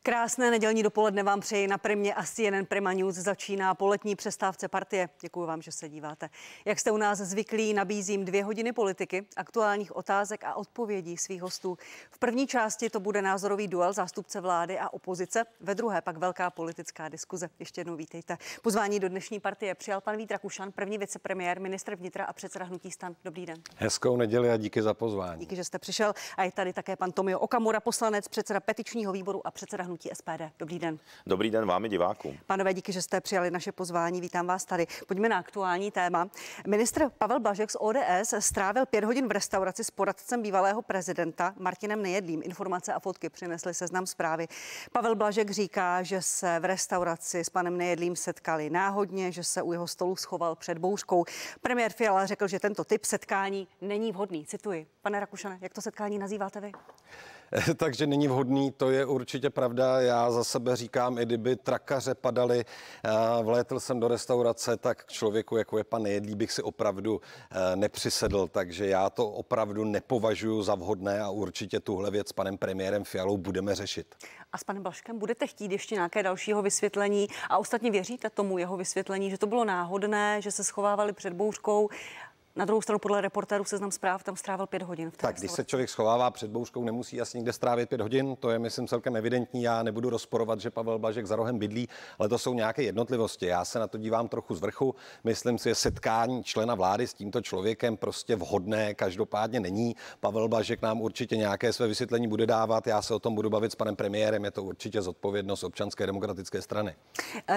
Krásné nedělní dopoledne vám přeji na Primě a CNN Prima News začíná po letní přestávce partie. Děkuji vám, že se díváte. Jak jste u nás zvyklí, nabízím 2 hodiny politiky, aktuálních otázek a odpovědí svých hostů. V první části to bude názorový duel zástupce vlády a opozice, ve druhé pak velká politická diskuze. Ještě jednou vítejte. Pozvání do dnešní partie přijal pan Vít Rakušan, první vicepremiér, ministr vnitra a předseda hnutí STAN. Dobrý den. Hezkou neděli a díky za pozvání. Díky, že jste přišel. A je tady také pan Tomio Okamura, poslanec, předseda petičního výboru a předseda hnutí SPD. Dobrý den. Dobrý den vám i divákům. Pánové, díky, že jste přijali naše pozvání. Vítám vás tady. Pojďme na aktuální téma. Ministr Pavel Blažek z ODS strávil 5 hodin v restauraci s poradcem bývalého prezidenta Martinem Nejedlým. Informace a fotky přinesly Seznam Zprávy. Pavel Blažek říká, že se v restauraci s panem Nejedlým setkali náhodně, že se u jeho stolu schoval před bouřkou. Premiér Fiala řekl, že tento typ setkání není vhodný. Cituji. Pane Rakušane, jak to setkání nazýváte vy? Takže není vhodný, to je určitě pravda. Já za sebe říkám, i kdyby trakaře padaly, vlétl jsem do restaurace, tak k člověku, jako je pan Nejedlý, bych si opravdu nepřisedl. Takže já to opravdu nepovažuji za vhodné a určitě tuhle věc s panem premiérem Fialou budeme řešit. A s panem Blažkem budete chtít ještě nějaké dalšího vysvětlení? A ostatně věříte tomu jeho vysvětlení, že to bylo náhodné, že se schovávali před bouřkou? Na druhou stranu podle reportérů Seznam Zpráv tam strávil 5 hodin. Tak když se člověk schovává před bouřkou, nemusí asi nikde strávit 5 hodin, to je myslím celkem evidentní. Já nebudu rozporovat, že Pavel Blažek za rohem bydlí, ale to jsou nějaké jednotlivosti. Já se na to dívám trochu z vrchu. Myslím si, že setkání člena vlády s tímto člověkem prostě vhodné každopádně není. Pavel Blažek nám určitě nějaké své vysvětlení bude dávat. Já se o tom budu bavit s panem premiérem, je to určitě zodpovědnost Občanské demokratické strany.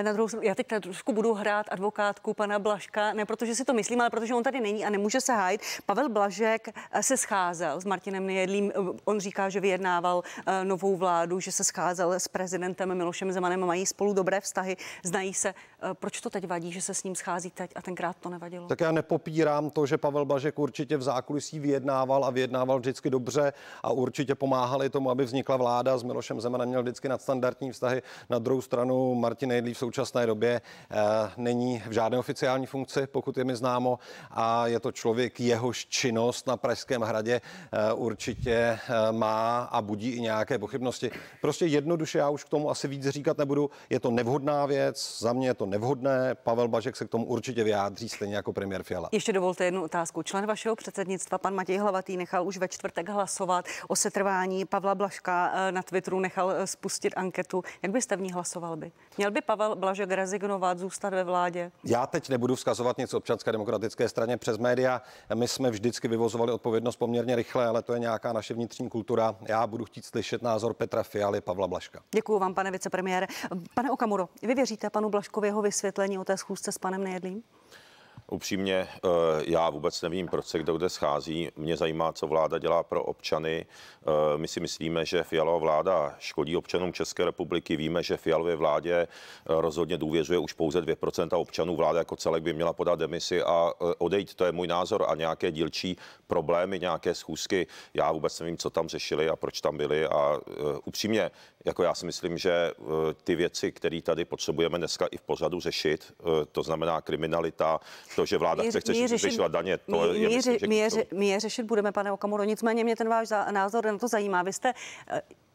Na druhou stranu, já teď trošku budu hrát advokátku pana Blažka, ne protože si to myslím, ale protože on tady není a nemůže se hájit. Pavel Blažek se scházel s Martinem Nejedlým. On říká, že vyjednával novou vládu, že se scházel s prezidentem Milošem Zemanem, mají spolu dobré vztahy, znají se. Proč to teď vadí, že se s ním schází teď a tenkrát to nevadilo? Tak já nepopírám to, že Pavel Blažek určitě v zákulisí vyjednával a vyjednával vždycky dobře a určitě pomáhali tomu, aby vznikla vláda. S Milošem Zemanem měl vždycky nadstandardní vztahy. Na druhou stranu Martin Nejedlý v současné době není v žádné oficiální funkci, pokud je mi známo, a je to člověk, jehož činnost na Pražském hradě určitě má a budí i nějaké pochybnosti. Prostě jednoduše, já už k tomu asi víc říkat nebudu. Je to nevhodná věc, za mě je to nevhodné. Pavel Blažek se k tomu určitě vyjádří, stejně jako premiér Fiala. Ještě dovolte jednu otázku. Člen vašeho předsednictva, pan Matěj Hlavatý, nechal už ve čtvrtek hlasovat o setrvání Pavla Blažka. Na Twitteru nechal spustit anketu. Jak byste v ní hlasoval by? Měl by Pavel Blažek rezignovat, zůstat ve vládě? Já teď nebudu vzkazovat nic Občanské demokratické straně přes média. My jsme vždycky vyvozovali odpovědnost poměrně rychle, ale to je nějaká naše vnitřní kultura. Já budu chtít slyšet názor Petra Fialy, Pavla Blažka. Děkuji vám, pane vicepremiére. Pane Okamuro, vy věříte panu Blažkovi jeho vysvětlení o té schůzce s panem Nejedlým? Upřímně, já vůbec nevím, proč se kdo kde schází. Mě zajímá, co vláda dělá pro občany. My si myslíme, že Fialova vláda škodí občanům České republiky. Víme, že Fialově vládě rozhodně důvěřuje už pouze 2% občanů. Vláda jako celek by měla podat demisi a odejít. To je můj názor. A nějaké dílčí problémy, nějaké schůzky, já vůbec nevím, co tam řešili a proč tam byli. A upřímně, jako já si myslím, že ty věci, které tady potřebujeme dneska i v pořadu řešit, to znamená kriminalita, to, že vláda chce zvyšovat daně, to my je řešit budeme, pane Okamuro, nicméně mě ten váš názor na to zajímá.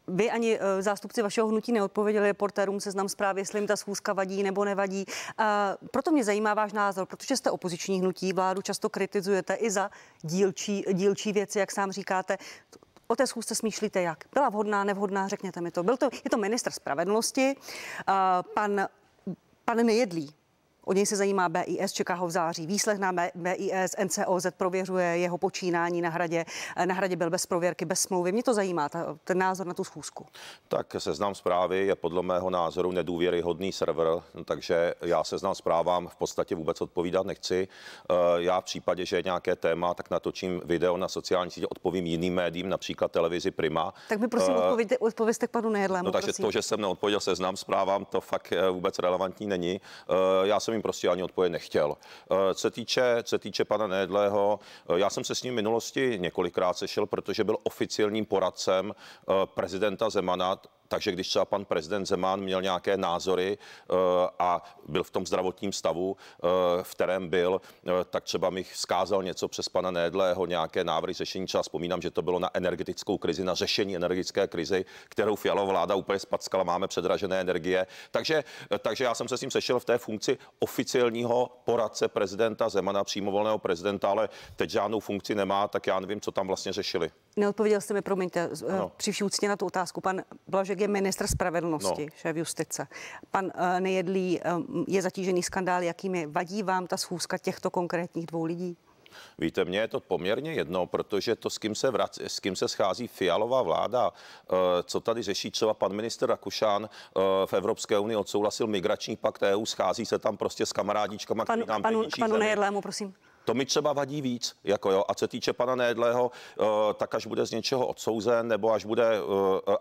Vy ani zástupci vašeho hnutí neodpověděli reportérům Seznam Zprávy, jestli jim ta schůzka vadí nebo nevadí. Proto mě zajímá váš názor, protože jste opoziční hnutí, vládu často kritizujete i za dílčí věci, jak sám říkáte. O té schůzce smýšlíte jak? Byla vhodná, nevhodná, řekněte mi to. Je to ministr spravedlnosti, pan Nejedlý. O něj se zajímá BIS, čeká ho v září výslech na BIS, NCOZ prověřuje jeho počínání na hradě. Na hradě byl bez prověrky, bez smlouvy. Mě to zajímá, ten názor na tu schůzku. Tak Seznam Zprávy je podle mého názoru nedůvěryhodný server, takže já Seznam Zprávám v podstatě vůbec odpovídat nechci. Já v případě, že je nějaké téma, tak natočím video na sociální sítě, odpovím jiným médiím, například televizi Prima. Tak mi prosím odpovězte k panu Nejedlému. No takže to, že jsem neodpověděl Seznam Zprávám, to fakt vůbec relevantní není. Já jsem jim prostě ani odpověď nechtěl. Co týče pana Nejedlého, já jsem se s ním v minulosti několikrát sešel, protože byl oficiálním poradcem prezidenta Zemana Takže když třeba pan prezident Zeman měl nějaké názory a byl v tom zdravotním stavu, v kterém byl, tak třeba mi vzkázal něco přes pana Nédlého, nějaké návrhy řešení. Třeba vzpomínám, že to bylo na energetickou krizi, na řešení energetické krizi, kterou Fialova vláda úplně spackala, máme předražené energie. Takže já jsem se s ním sešel v té funkci oficiálního poradce prezidenta Zemana, přímo volného prezidenta, ale teď žádnou funkci nemá, tak já nevím, co tam vlastně řešili. Neodpověděl jste mi, promiňte, při vší úctě na tu otázku. Pan Blažek je ministr spravedlnosti, šéf justice. Pan Nejedlý je zatížený skandál, jakými vadí vám ta schůzka těchto konkrétních dvou lidí? Víte, mně je to poměrně jedno, protože to, s kým se schází Fialová vláda, co tady řeší třeba pan ministr Rakušan v Evropské unii odsouhlasil migrační pakt EU, schází se tam prostě s kamarádičkama, který nám ničí panu zemi. Nejedlému, prosím. To mi třeba vadí víc, jako jo. A co týče pana Nejedlého, tak až bude z něčeho odsouzen, nebo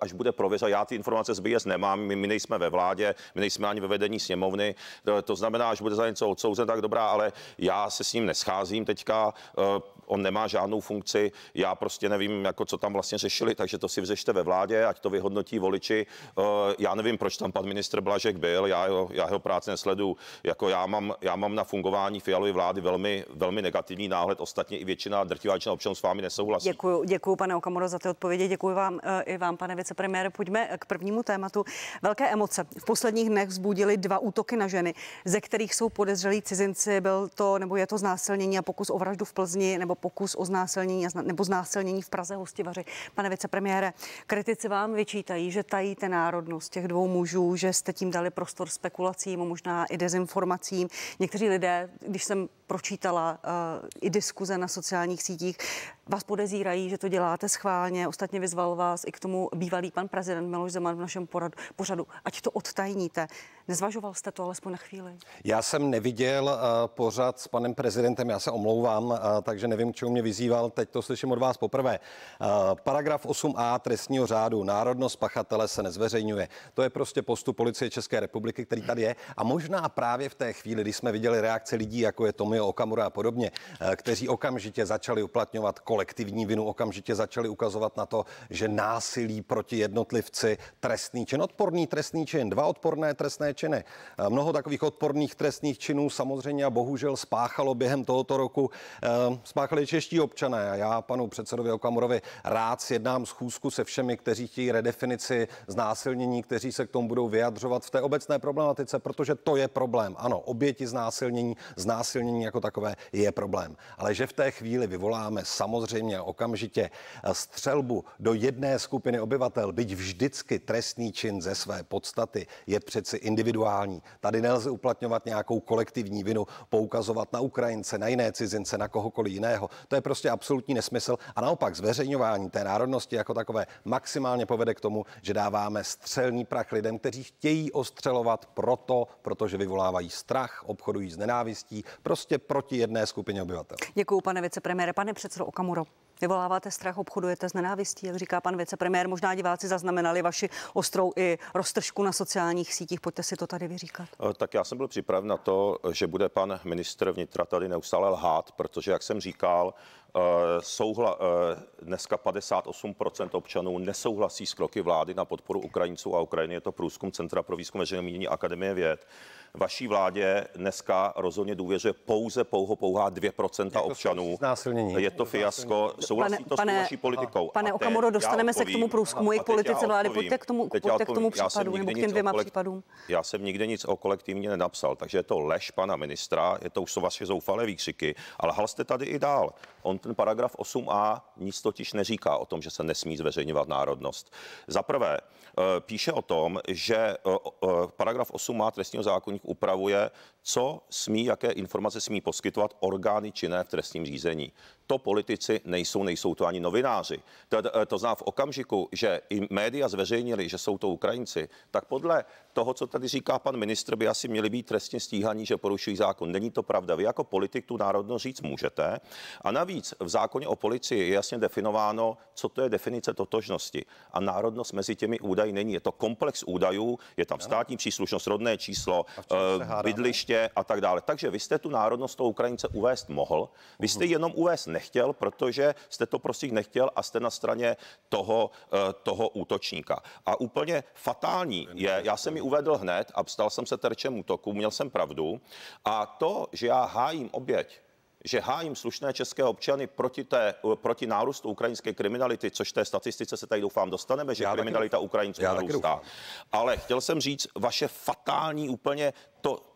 až bude prověřen. Já ty informace z BIS nemám, my nejsme ve vládě, my nejsme ani ve vedení sněmovny. To znamená, až bude za něco odsouzen, tak dobrá, ale já se s ním nescházím teďka. On nemá žádnou funkci, já prostě nevím, jako co tam vlastně řešili, takže to si vyřešte ve vládě, ať to vyhodnotí voliči. Já nevím, proč tam pan ministr Blažek byl, já jeho práci nesleduju. Jako já mám na fungování Fialovy vlády velmi negativní náhled, ostatně i drtivá většina občanů s vámi nesouhlasí. Děkuji, pane Okamuro, za ty odpovědi. Děkuji vám i vám, pane vicepremiére. Pojďme k prvnímu tématu. Velké emoce v posledních dnech vzbudily 2 útoky na ženy, ze kterých jsou podezřelí cizinci. Je to znásilnění a pokus o vraždu v Plzni, nebo pokus o znásilnění nebo znásilnění v Praze Hostivaři. Pane vicepremiére, kritici vám vyčítají, že tajíte národnost těch 2 mužů, že jste tím dali prostor spekulacím, možná i dezinformacím. Někteří lidé, když jsem pročítala i diskuze na sociálních sítích, vás podezírají, že to děláte schválně. Ostatně vyzval vás i k tomu bývalý pan prezident Miloš Zeman v našem pořadu. Ať to odtajníte. Nezvažoval jste to alespoň na chvíli? Já jsem neviděl pořad s panem prezidentem, já se omlouvám, takže nevím, k čemu mě vyzýval. Teď to slyším od vás poprvé. Paragraf 8a trestního řádu. Národnost pachatele se nezveřejňuje. To je prostě postup Policie České republiky, který tady je. A možná právě v té chvíli, kdy jsme viděli reakce lidí, jako je Tomio Okamura a podobně, kteří okamžitě začali uplatňovat kolektivní vinu, okamžitě začali ukazovat na to, že násilí proti jednotlivci trestný čin, odporný trestný čin, 2 odporné trestné činy. Mnoho takových odporných trestných činů samozřejmě a bohužel spáchalo během tohoto roku, spáchali čeští občané. A já panu předsedovi Okamurovi rád sjednám schůzku se všemi, kteří chtějí redefinici znásilnění, kteří se k tomu budou vyjadřovat v té obecné problematice, protože to je problém. Ano, oběti znásilnění jako takové je problém. Ale že v té chvíli vyvoláme samozřejmě okamžitě střelbu do jedné skupiny obyvatel, byť vždycky trestný čin ze své podstaty je přeci individuální. Tady nelze uplatňovat nějakou kolektivní vinu, poukazovat na Ukrajince, na jiné cizince, na kohokoliv jiného. To je prostě absolutní nesmysl a naopak zveřejňování té národnosti jako takové maximálně povede k tomu, že dáváme střelný prach lidem, kteří chtějí ostřelovat protože vyvolávají strach, obchodují s nenávistí, prostě proti jedné skupině obyvatel. Děkuju, pane vicepremiére. Pane předsedo Okamuro, vyvoláváte strach, obchodujete s nenávistí, jak říká pan vicepremiér. Možná diváci zaznamenali vaši ostrou i roztržku na sociálních sítích. Pojďte si to tady vyříkat. Tak já jsem byl připraven na to, že bude pan ministr vnitra tady neustále lhát, protože, jak jsem říkal, dneska 58% občanů nesouhlasí s kroky vlády na podporu Ukrajinců a Ukrajiny. Je to průzkum Centra pro výzkum veřejného mínění Akademie věd. Vaší vládě dneska rozhodně důvěřuje pouhá 2% občanů. Je to fiasko. Souhlasí to s vaší politikou. Pane Okamuro, dostaneme se k tomu průzkumu i k politice vlády. Pojďte k tomu případu, nebo k těm 2 případům. Já jsem nikdy nic o kolektivně nenapsal, takže je to lež pana ministra, to jsou vaše zoufalé výkřiky, ale lhal jste tady i dál. On ten paragraf 8a nic totiž neříká o tom, že se nesmí zveřejňovat národnost. Za prvé, píše o tom, že paragraf 8a trestního zákoníku upravuje, co smí, jaké informace smí poskytovat orgány činné v trestním řízení. To politici nejsou to ani novináři. To znamená v okamžiku, že i média zveřejnili, že jsou to Ukrajinci, tak podle toho, co tady říká pan ministr, by asi měli být trestně stíhaní, že porušují zákon. Není to pravda. Vy jako politik tu národnost říct můžete. A navíc v zákoně o policii je jasně definováno, co to je definice totožnosti. A národnost mezi těmi údaji není. Je to komplex údajů, je tam státní příslušnost, rodné číslo, bydliště a tak dále. Takže vy jste tu národnost toho Ukrajince uvést mohl. Vy jste jenom uvést nechtěl, protože jste to prostě nechtěl a jste na straně toho útočníka. A úplně fatální je, já jsem ji uvedl hned a stal jsem se terčem útoku, měl jsem pravdu. A to, že já hájím oběť, že hájím slušné české občany proti nárůstu ukrajinské kriminality, což té statistice se tady doufám dostaneme, že kriminalita Ukrajinců narůstá. Ale chtěl jsem říct, vaše fatální úplně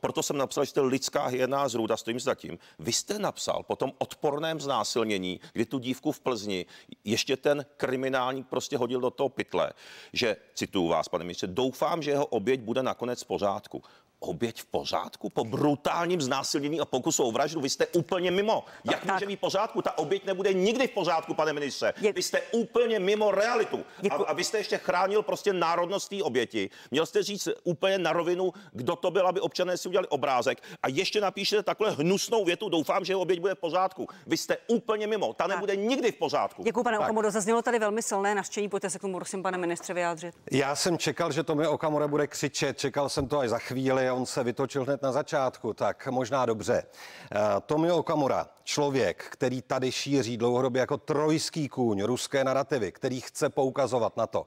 proto jsem napsal, že jste lidská hyena z růd a stojím za tím. Vy jste napsal po tom odporném znásilnění, kdy tu dívku v Plzni ještě ten kriminální prostě hodil do toho pytle, že, cituju vás, pane ministře, doufám, že jeho oběť bude nakonec v pořádku. Oběť v pořádku? Po brutálním znásilnění a pokusu o vraždu? Vy jste úplně mimo. Jak může být v pořádku? Ta oběť nebude nikdy v pořádku, pane ministře. Vy jste úplně mimo realitu. A vy jste ještě chránil prostě národnost té oběti. Měl jste říct úplně na rovinu, kdo to byl, aby občané si udělali obrázek. A ještě napíšete takhle hnusnou větu, doufám, že jeho oběť bude v pořádku. Vy jste úplně mimo. Ta nebude nikdy v pořádku. Děkuji, pane Okamuro. Zaznělo tady velmi silné nařčení. Pojďte se k tomu, prosím, pane ministře, vyjádřit. Já jsem čekal, že Tomio Okamura bude křičet. Čekal jsem to až za chvíli. On se vytočil hned na začátku, tak možná dobře. Tomio Okamura, člověk, který tady šíří dlouhodobě jako trojský kůň ruské narativy, který chce poukazovat na to,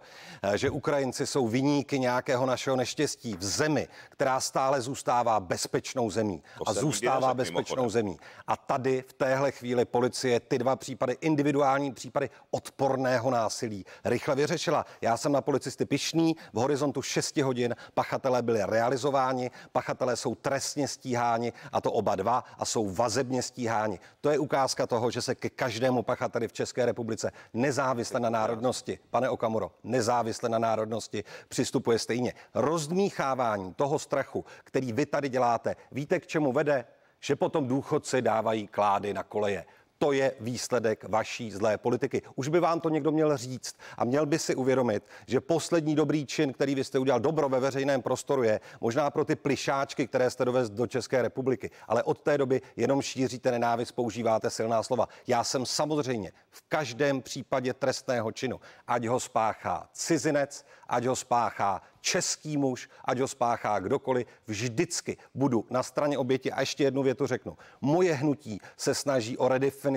že Ukrajinci jsou viníky nějakého našeho neštěstí v zemi, která stále zůstává bezpečnou zemí a zůstává bezpečnou zemí. A tady v téhle chvíli policie ty dva případy, individuální případy odporného násilí rychle vyřešila. Já jsem na policisty pyšný, v horizontu 6 hodin pachatelé byli realizováni, pachatelé jsou trestně stíháni, a to oba dva, a jsou vazebně stíháni. To je ukázka toho, že se ke každému pachateli v České republice nezávisle na národnosti, pane Okamuro, nezávisle na národnosti přistupuje stejně. Rozdmíchávání toho strachu, který vy tady děláte, víte, k čemu vede? Že potom důchodci dávají klády na koleje. To je výsledek vaší zlé politiky. Už by vám to někdo měl říct a měl by si uvědomit, že poslední dobrý čin, který vy jste udělal, dobro ve veřejném prostoru, je možná pro ty plišáčky, které jste dovezl do České republiky. Ale od té doby jenom šíříte nenávist, používáte silná slova. Já jsem samozřejmě v každém případě trestného činu, ať ho spáchá cizinec, ať ho spáchá český muž, ať ho spáchá kdokoliv, vždycky budu na straně oběti. A ještě jednu větu řeknu. Moje hnutí se snaží o redefinici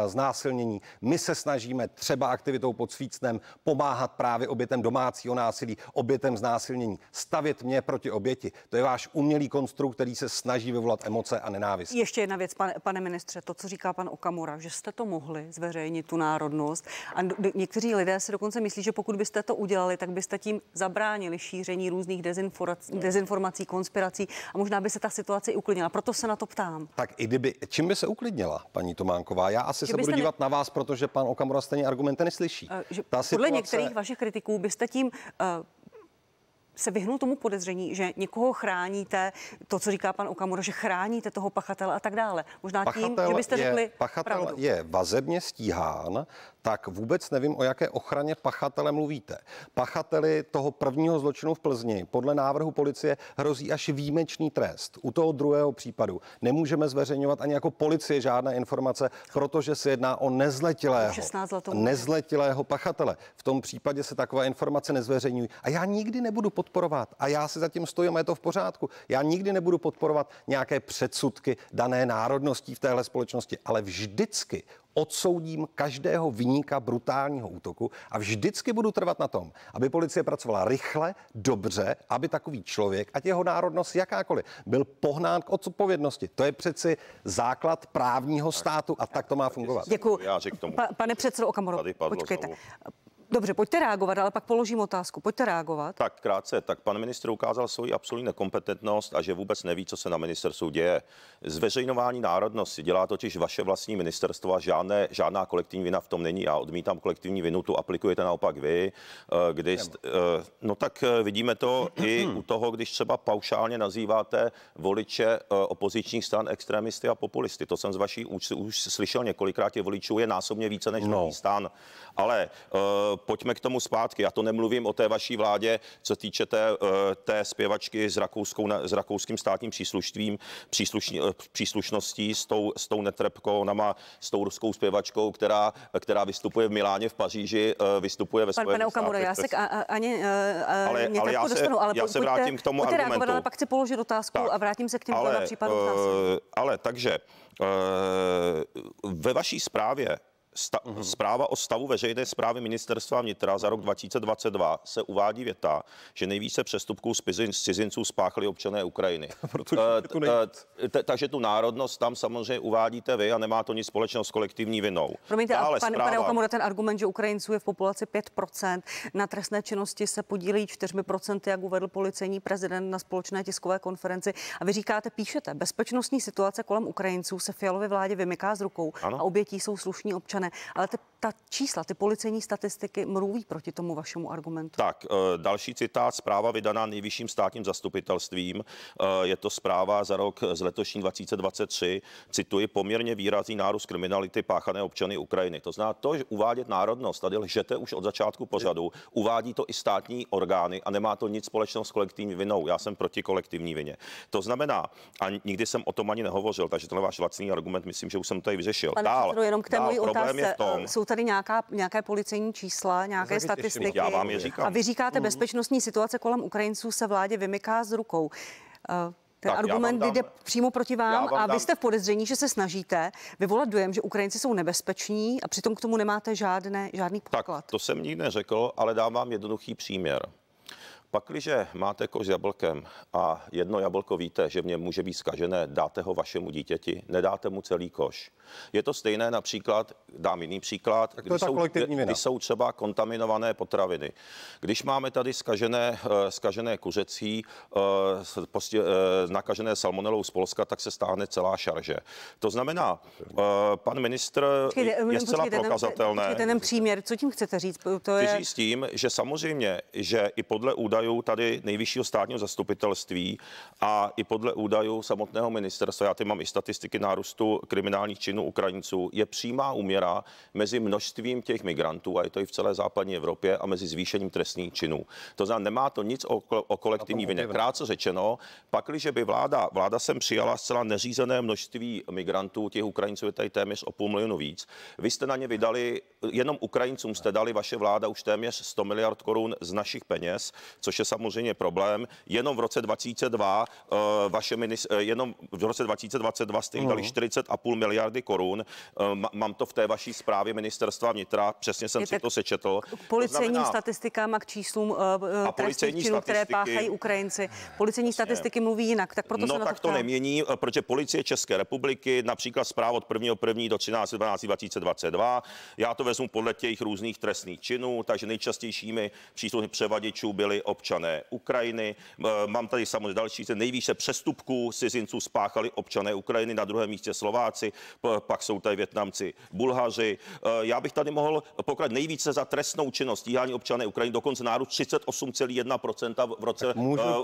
znásilnění. My se snažíme třeba aktivitou pod Svícnem pomáhat právě obětem domácího násilí, obětem znásilnění. Stavět mě proti oběti. To je váš umělý konstrukt, který se snaží vyvolat emoce a nenávist. Ještě jedna věc, pane ministře, to, co říká pan Okamura, že jste to mohli zveřejnit, tu národnost. A někteří lidé si dokonce myslí, že pokud byste to udělali, tak byste tím zabránili šíření různých dezinformací, konspirací a možná by se ta situace i uklidnila. Proto se na to ptám. Tak i kdyby, čím by se uklidnila, paní Tománková? Já asi se budu dívat na vás, protože pan Okamura stejně argumenty neslyší. Podle některých vašich kritiků byste tím se vyhnul tomu podezření, že někoho chráníte, to, co říká pan Okamura, že chráníte toho pachatele a tak dále. Možná tím, že byste řekli pachatel pravdu. je vazebně stíhán, tak vůbec nevím, o jaké ochraně pachatele mluvíte. Pachateli toho prvního zločinu v Plzni podle návrhu policie hrozí až výjimečný trest. U toho druhého případu nemůžeme zveřejňovat ani jako policie žádné informace, protože se jedná o nezletilého pachatele. V tom případě se takové informace nezveřejňují. A já nikdy nebudu podporovat, a já si zatím stojím, a je to v pořádku, já nikdy nebudu podporovat nějaké předsudky dané národností v téhle společnosti, ale vždycky odsoudím každého viníka brutálního útoku a vždycky budu trvat na tom, aby policie pracovala rychle, dobře, aby takový člověk, ať jeho národnost jakákoliv, byl pohnán k odpovědnosti. To je přeci základ právního státu a tak to má fungovat. Děkuji. Pane předsedo Okamuro, počkejte. Dobře, pojďte reagovat, ale pak položím otázku. Pojďte reagovat. Tak krátce, tak pan ministr ukázal svoji absolutní nekompetentnost a že vůbec neví, co se na ministerstvu děje. Zveřejňování národnosti dělá totiž vaše vlastní ministerstvo a žádná kolektivní vina v tom není. Já odmítám kolektivní vinu, tu aplikujete naopak vy. No tak vidíme to i u toho, když třeba paušálně nazýváte voliče opozičních stran extremisty a populisty. To jsem z vaší už slyšel několikrát, těch voličů je násobně více než stan. Ale pojďme k tomu zpátky. Já to nemluvím o té vaší vládě, co týče té zpěvačky s rakouským státním příslušností, s tou netrpkou, s tou ruskou zpěvačkou, která vystupuje v Miláně, v Paříži, vystupuje ve svém. Pane Okamuro, já se ani já se vrátím k tomu argumentu. Ale pak chci položit otázku a vrátím se k těm případům. Ale takže ve vaší zprávě zpráva o stavu veřejné správy ministerstva vnitra za rok 2022 se uvádí věta, že nejvíce přestupků z cizinců spáchali občané Ukrajiny. Takže tu národnost tam samozřejmě uvádíte vy a nemá to nic společného s kolektivní vinou. Promiňte, pane Okamuro, ten argument, že Ukrajinců je v populaci 5%, na trestné činnosti se podílejí 4%, jak uvedl policejní prezident na společné tiskové konferenci. A vy říkáte, píšete, bezpečnostní situace kolem Ukrajinců se Fialově vládě vymyká z rukou a obětí jsou slušní občané. Ale ta čísla, ty policejní statistiky mluví proti tomu vašemu argumentu. Tak, další citát, zpráva vydaná nejvyšším státním zastupitelstvím. Je to zpráva za rok z letošní 2023. Cituji, poměrně výrazný nárůst kriminality páchané občany Ukrajiny. To znamená to, že uvádět národnost, tady lžete už od začátku pořadu, uvádí to i státní orgány a nemá to nic společného s kolektivní vinou. Já jsem proti kolektivní vině. To znamená, a nikdy jsem o tom ani nehovořil, takže ten váš laciný argument, myslím, že už jsem to tady vyřešil. Jenom k té mojí otázce. Jsou tady nějaké policejní čísla, nějaké statistiky. Já vám je říkám. A vy říkáte, bezpečnostní situace kolem Ukrajinců se vládě vymyká z rukou. Ten argument jde přímo proti vám a vy jste v podezření, že se snažíte vyvolat dojem, že Ukrajinci jsou nebezpeční a přitom k tomu nemáte žádný podklad. Tak, to jsem nikdy neřekl, ale dám vám jednoduchý příměr. Pakliže máte koš s jablkem a jedno jablko víte, že v něm může být zkažené, dáte ho vašemu dítěti, nedáte mu celý koš. Je to stejné například, dám jiný příklad, když jsou třeba kontaminované potraviny. Když máme tady zkažené kuřecí, nakažené salmonelou z Polska, tak se stáhne celá šarže. To znamená, pan ministr je zcela prokazatelné. Ten příměr, co tím chcete říct? Chci říct tím, že samozřejmě, že i podle údajů tady nejvyššího státního zastupitelství a i podle údajů samotného ministerstva, já tady mám i statistiky nárůstu kriminálních činů Ukrajinců, je přímá úměra mezi množstvím těch migrantů, a je to i v celé západní Evropě, a mezi zvýšením trestných činů. To znamená, nemá to nic o kolektivní vině. Krátce řečeno, pakliže by vláda sem přijala zcela neřízené množství migrantů, těch Ukrajinců je tady téměř o 500 000 víc. Vy jste na ně vydali, jenom Ukrajincům jste dali, vaše vláda, už téměř 100 miliard korun z našich peněz, což je samozřejmě problém. Jenom v roce 2022 jste jim dali 40,5 miliardy korun. Mám to v té vaší zprávě ministerstva vnitra, přesně jsem si to sečetl. Policejním statistikám a k číslům trestných činů, které páchají Ukrajinci. Policejní statistiky mluví jinak, tak proto se na to tak to nemění, protože Policie České republiky, například zpráva od 1.1. do 13.12.2022, já to vezmu podle těch různých trestných činů, takže nejčastějšími příslušníky převaděčů byli občané Ukrajiny. Mám tady samozřejmě další, nejvíce přestupků cizinců spáchali občané Ukrajiny, na druhém místě Slováci, pak jsou tady Vietnamci, Bulhaři. Já bych tady mohl pokračovat nejvíce za trestnou činnost stíhání občané Ukrajiny, dokonce nárůst 38,1% v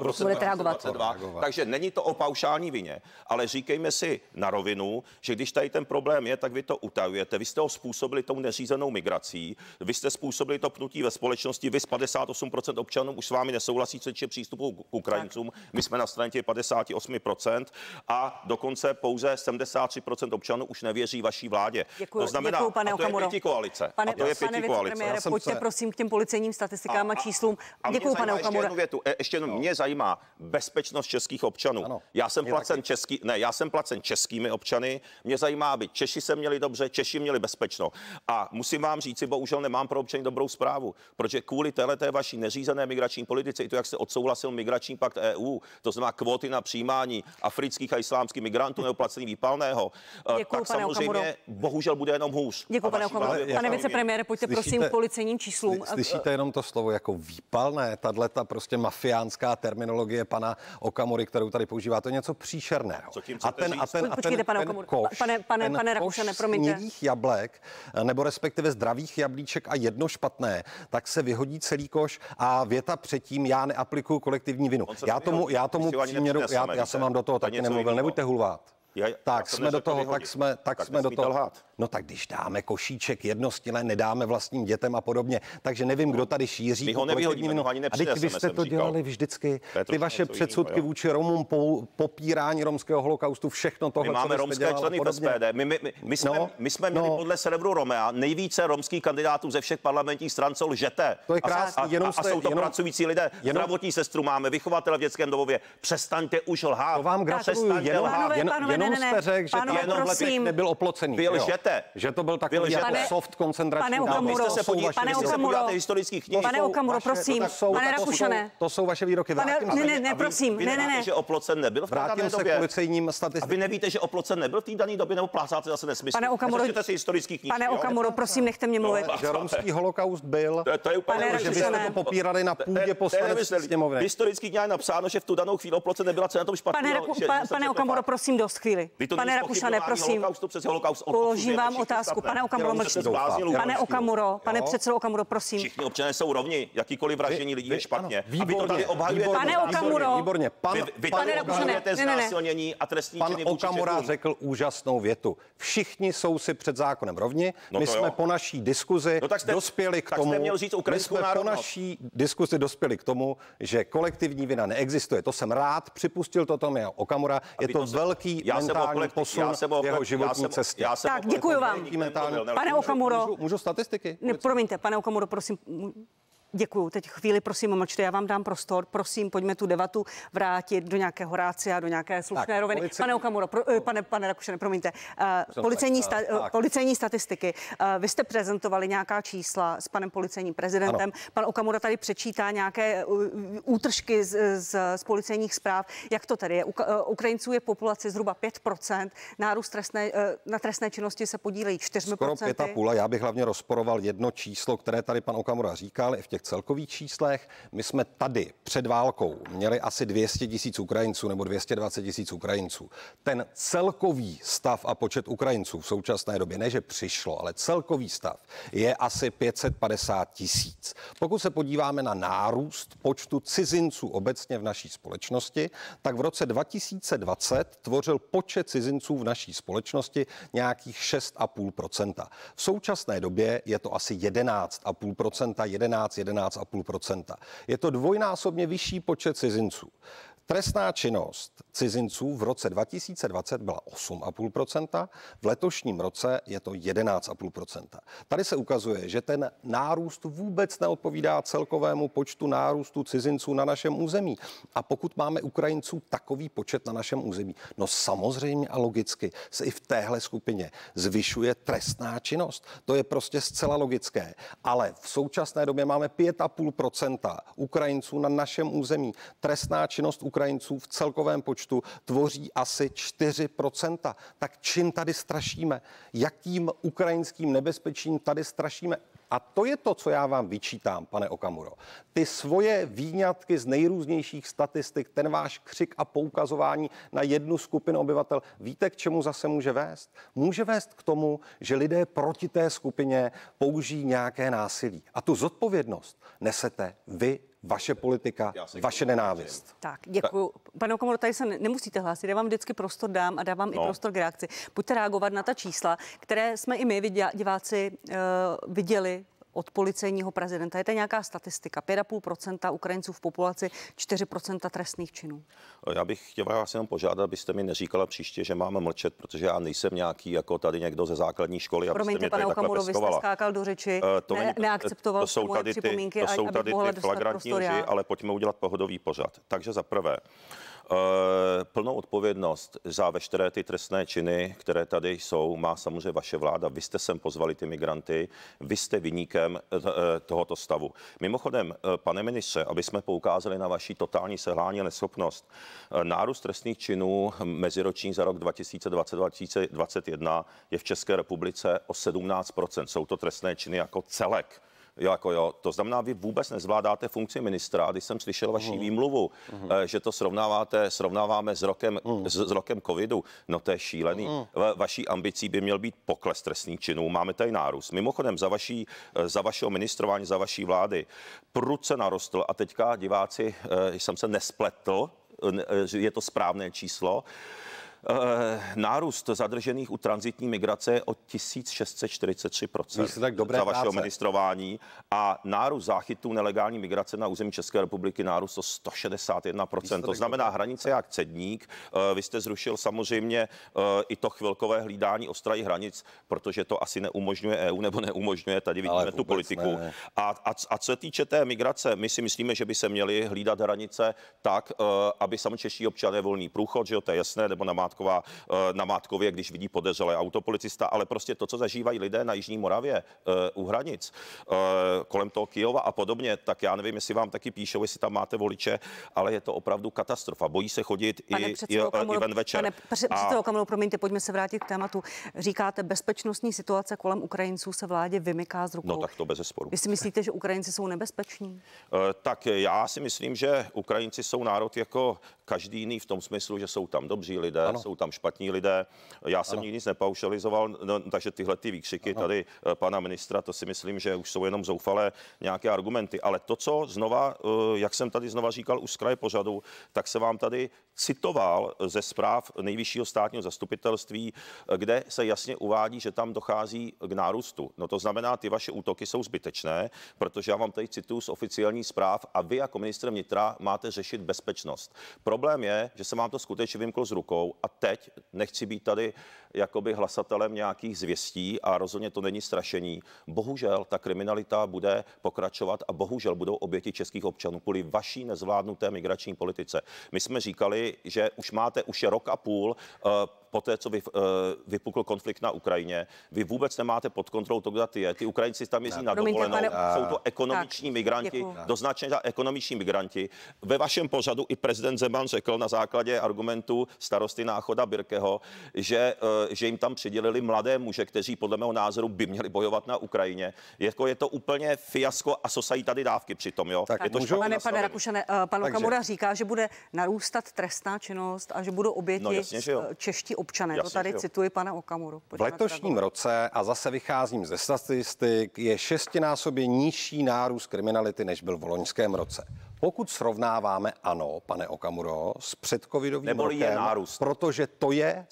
roce 2022. Takže není to o paušální vině, ale říkejme si na rovinu, že když tady ten problém je, tak vy to utajujete. Vy jste ho způsobili tou neřízenou migrací, vy jste způsobili to pnutí ve společnosti, vy z 58% občanů už s vámi nesouhlasí, co týče přístupu k Ukrajincům. My jsme na straně 58% a dokonce pouze 73% občanů už nevěří vaší vládě. To znamená, a to je pětikoalice. Pane vicepremiére, pojďte prosím k těm policejním statistikám a číslům. Děkuji, pane Okamuro. Ještě jenom mě zajímá bezpečnost českých občanů. Ano, já jsem placen českými občany. Mě zajímá, aby Češi se měli dobře, Češi měli bezpečno. A musím vám říci, bohužel nemám pro občany dobrou zprávu, protože kvůli téhleté vaší neřízené migrační politice, i to, jak se odsouhlasil migrační pakt EU, to znamená kvóty na přijímání afrických a islámských migrantů nebo placení výpalného, tak samozřejmě bohužel bude jenom hůř. Děkuji, pane Okamuro. Pane vicepremiére, pojďte prosím k policejním číslům. Slyšíte jenom to slovo jako výpalné, tato prostě mafiánská terminologie pana Okamury, kterou tady používá, to je něco příšerného. Počkejte, pane Okamuro. Pane Rakušane, promiňte. Snědých jablek, nebo respektive zdravých jablíček a jedno špatné, tak se vyhodí celý koš a věta předtím, já neaplikuju kolektivní vinu. Já tomu příměru, já jsem vám do toho taky nemluvil, nebuďte hulvát. Tak jsme do toho, tak jsme do toho. No tak když dáme košíček jednostilé, nedáme vlastním dětem a podobně. Takže nevím, kdo tady šíří. My ho nevyhodíme, my ho ani a teď vy jste to dělali vždycky. Ty vaše předsudky vůči Romům, popírání romského holokaustu, všechno tohle, my máme romské členy v SPD. My jsme měli podle serveru Romea nejvíce romských kandidátů ze všech parlamentních stran, co lžete. To je krásný, a jsou to pracující lidé. Zdravotní sestru máme, vychovatele v dětském domově. Přestaňte už lhát. To vám gratuluju. Jenom jste řekl, že ten nebyl oplocený. Vy lžete. Že to byl takový soft koncentrační. Pane Okamuro, prosím. Pane Rakušane. To jsou vaše výroky. Ne, prosím. Vy nevíte, že oplocen nebyl v té dané době? Vrátím se k policejním statistikám. A vy nevíte, že oplocen nebyl v té dané době, nebo plácáte zase nesmysl? Pane Okamuro, pane Okamuro, prosím, nechte mě mluvit. Že romský holokaust byl. To je úplně, že byste to popírali na půdě Poslanecké sněmovny. V historických knihách napsáno, že v tu danou chvíli oplocen nebyla, co na tom špatně. Pane Okamuro, prosím, dost chvíli. Pane Rakušane, prosím. Položím vám otázku. Pane Okamuro, pane Okamuro, pane předsedo Okamuro, prosím. Všichni občané jsou rovni, jakýkoliv vraždění lidí je špatně. A vy to tady obhajujete. Pane Okamuro, výborně. Vy tady obhajujete znásilnění a trestní činy vůči Čechům. Pan Okamura řekl úžasnou větu. Všichni jsou si před zákonem rovni. My jsme po naší diskuzi dospěli k tomu. My jsme po naší diskuzi dospěli k tomu, že kolektivní vina neexistuje. To jsem rád připustil to Tomio Okamura. Je to velký mentální posun v jeho životní cestě. Tak, děkuji vám. Pane Okamuro. Můžu statistiky? Promiňte, pane Okamuro, prosím. Děkuju. Teď chvíli, prosím, mlčte, já vám dám prostor. Prosím, pojďme tu debatu vrátit do nějakého rácia, do nějaké slušné roviny. Pane Okamuro, pane Rakušane, promiňte. Policejní statistiky. Vy jste prezentovali nějaká čísla s panem policejním prezidentem. Ano. Pan Okamura tady přečítá nějaké útržky z policejních zpráv. Jak to tady je? Ukrajinců je populace zhruba 5%, nárůst na trestné činnosti se podílejí 4%. Skoro 5,5. Já bych hlavně rozporoval jedno číslo, které tady pan Okamura říkal, i v těch celkových číslech. My jsme tady před válkou měli asi 200 000 Ukrajinců nebo 220 000 Ukrajinců. Ten celkový stav a počet Ukrajinců v současné době, ne že přišlo, ale celkový stav je asi 550 000. Pokud se podíváme na nárůst počtu cizinců obecně v naší společnosti, tak v roce 2020 tvořil počet cizinců v naší společnosti nějakých 6,5%. V současné době je to asi 11,5%, 11,5%. Je to dvojnásobně vyšší počet cizinců. Trestná činnost cizinců v roce 2020 byla 8,5%, v letošním roce je to 11,5%. Tady se ukazuje, že ten nárůst vůbec neodpovídá celkovému počtu nárůstu cizinců na našem území. A pokud máme Ukrajinců takový počet na našem území, no samozřejmě a logicky se i v téhle skupině zvyšuje trestná činnost. To je prostě zcela logické. Ale v současné době máme 5,5% Ukrajinců na našem území. Trestná činnost Ukrajinců v celkovém počtu tvoří asi 4%. Tak čím tady strašíme? Jakým ukrajinským nebezpečím tady strašíme? A to je to, co já vám vyčítám, pane Okamuro. Ty svoje výňatky z nejrůznějších statistik, ten váš křik a poukazování na jednu skupinu obyvatel, víte, k čemu zase může vést? Může vést k tomu, že lidé proti té skupině použijí nějaké násilí. A tu zodpovědnost nesete vy, vaše politika, vaše nenávist. Tak, děkuju. Pane Okamuro, tady se nemusíte hlásit, já vám vždycky prostor dám a dávám i prostor k reakci. Pojďte reagovat na ta čísla, které jsme i my, diváci, viděli od policejního prezidenta. Je to nějaká statistika. 5,5% Ukrajinců v populaci, 4% trestných činů. Já bych chtěl vás jenom požádat, abyste mi neříkala příště, že máme mlčet, protože já nejsem nějaký jako tady někdo ze základní školy. Promiňte, pane Okamuro, vy jste skákal do řeči, neakceptoval jste moje připomínky, to jsou tady ty flagrantní lži, ale pojďme udělat pohodový pořad. Takže za prvé, plnou odpovědnost za veškeré ty trestné činy, které tady jsou, má samozřejmě vaše vláda. Vy jste sem pozvali ty migranty, vy jste viníkem tohoto stavu. Mimochodem, pane ministře, aby jsme poukázali na vaši totální selhání a neschopnost, nárůst trestných činů meziroční za rok 2020-2021 je v České republice o 17%. Jsou to trestné činy jako celek. To znamená, vy vůbec nezvládáte funkci ministra. Když jsem slyšel vaši výmluvu, že to srovnáváme s rokem covidu, no to je šílený. Vaší ambicí by měl být pokles trestných činů. Máme tady nárůst. Mimochodem, za vašeho ministrování, za vaší vlády prudce narostl a teďka diváci, jsem se nespletl, je to správné číslo, Nárůst zadržených u tranzitní migrace je o 1643% za vašeho ministrování a nárůst záchytů nelegální migrace na území České republiky nárůst o 161%. To znamená hranice jak cedník. Vy jste zrušil samozřejmě i to chvilkové hlídání ostrahy hranic, protože to asi neumožňuje EU nebo neumožňuje. Tady vidíme tu politiku. A co se týče té migrace, my si myslíme, že by se měly hlídat hranice tak, aby samozřejmě čeští občané volný průchod, že jo, to je jasné, nebo na Mátkově, když vidí podezřelé autopolicista, ale prostě to, co zažívají lidé na Jižní Moravě u hranic, kolem toho Kyjova a podobně, tak já nevím, jestli vám taky píšou, jestli tam máte voliče, ale je to opravdu katastrofa. Bojí se chodit i ven večer. Pane předsedo Okamuro, promiňte, pojďme se vrátit k tématu. Říkáte, bezpečnostní situace kolem Ukrajinců se vládě vymyká z rukou. No tak to bez zesporu. Vy si myslíte, že Ukrajinci jsou nebezpeční? Tak já si myslím, že Ukrajinci jsou národ jako každý jiný v tom smyslu, že jsou tam dobří lidé, jsou tam špatní lidé. Já jsem nikdy nic nepaušalizoval, takže tyhle ty výkřiky tady pana ministra, to si myslím, že už jsou jenom zoufalé nějaké argumenty. Ale to, co znova, jak jsem tady znova říkal už z kraje pořadu, tak se vám tady citoval ze zpráv Nejvyššího státního zastupitelství, kde se jasně uvádí, že tam dochází k nárůstu. No to znamená, ty vaše útoky jsou zbytečné, protože já vám tady cituju z oficiálních zpráv a vy jako ministr vnitra máte řešit bezpečnost. Problém je, že se vám to skutečně vymklo z rukou a teď nechci být tady jakoby hlasatelem nějakých zvěstí a rozhodně to není strašení. Bohužel ta kriminalita bude pokračovat a bohužel budou oběti českých občanů kvůli vaší nezvládnuté migrační politice. My jsme říkali, že už je rok a půl poté, co vypukl konflikt na Ukrajině, vy vůbec nemáte pod kontrolou to, kdo ty je. Ty Ukrajinci tam jezdí na dovolenou, jsou to ekonomiční migranti, doznačeně za ekonomiční migranti. Ve vašem pořadu i prezident Zeman řekl na základě argumentu starosty Náchoda Birkeho, že jim tam přidělili mladé muže, kteří podle mého názoru by měli bojovat na Ukrajině. Je to úplně fiasko a sosají tady dávky přitom, jo? Tak, pane Rakušane, pan Okamura říká, že bude narůstat trestná činnost a že budou oběti čeští občané. To tady cituji pana Okamuru. V letošním roce, a zase vycházím ze statistik, je 6násobně nižší nárůst kriminality, než byl v loňském roce. Pokud srovnáváme, ano, pane Okamuro, s předcovidovým rokem, je nárůst. Protože to je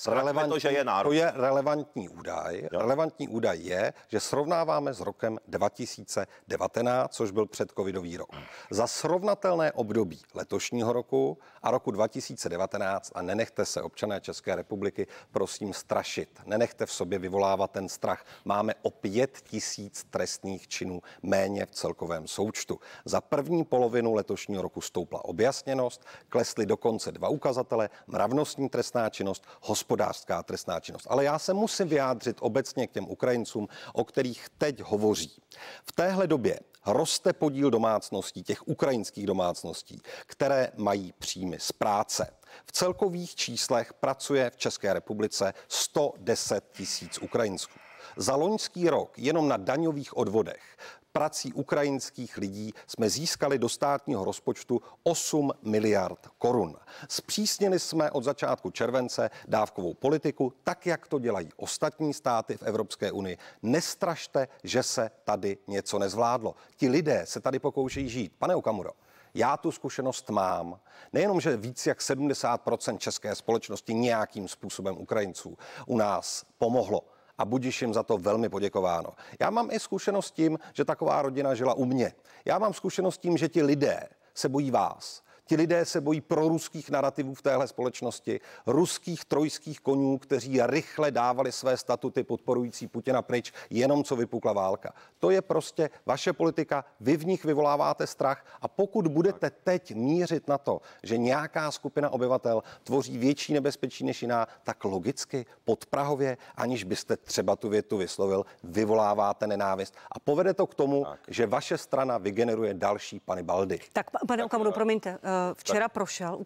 relevantní údaj. Jo. Relevantní údaj je, že srovnáváme s rokem 2019, což byl předcovidový rok. Za srovnatelné období letošního roku a roku 2019, a nenechte se, občané České republiky, prosím strašit. Nenechte v sobě vyvolávat ten strach. Máme o 5 000 trestných činů méně v celkovém součtu. Za první polovinu letošního roku stoupla objasněnost, klesly dokonce 2 ukazatele, mravnostní trestná činnost, hospodářská trestná činnost. Ale já se musím vyjádřit obecně k těm Ukrajincům, o kterých teď hovoří. V téhle době roste podíl domácností, těch ukrajinských domácností, které mají příjmy z práce. V celkových číslech pracuje v České republice 110 000 Ukrajinců. Za loňský rok jenom na daňových odvodech prací ukrajinských lidí jsme získali do státního rozpočtu 8 miliard korun. Zpřísnili jsme od začátku července dávkovou politiku, tak jak to dělají ostatní státy v Evropské unii. Nestrašte, že se tady něco nezvládlo. Ti lidé se tady pokoušejí žít. Pane Okamuro, já tu zkušenost mám. Nejenom, že víc jak 70% české společnosti nějakým způsobem Ukrajinců u nás pomohlo. A budiž jim za to velmi poděkováno. Já mám i zkušenost tím, že taková rodina žila u mě. Já mám zkušenost tím, že ti lidé se bojí vás. Ti lidé se bojí proruských narativů v téhle společnosti, ruských trojských konňů, kteří rychle dávali své statuty podporující Putina pryč, jenom co vypukla válka. To je prostě vaše politika, vy v nich vyvoláváte strach a pokud budete teď mířit na to, že nějaká skupina obyvatel tvoří větší nebezpečí než jiná, tak logicky podprahově, aniž byste třeba tu větu vyslovil, vyvoláváte nenávist a povede to k tomu, že vaše strana vygeneruje další Pany Baldy. Tak, pane Okamuro, promiňte. Včera prošel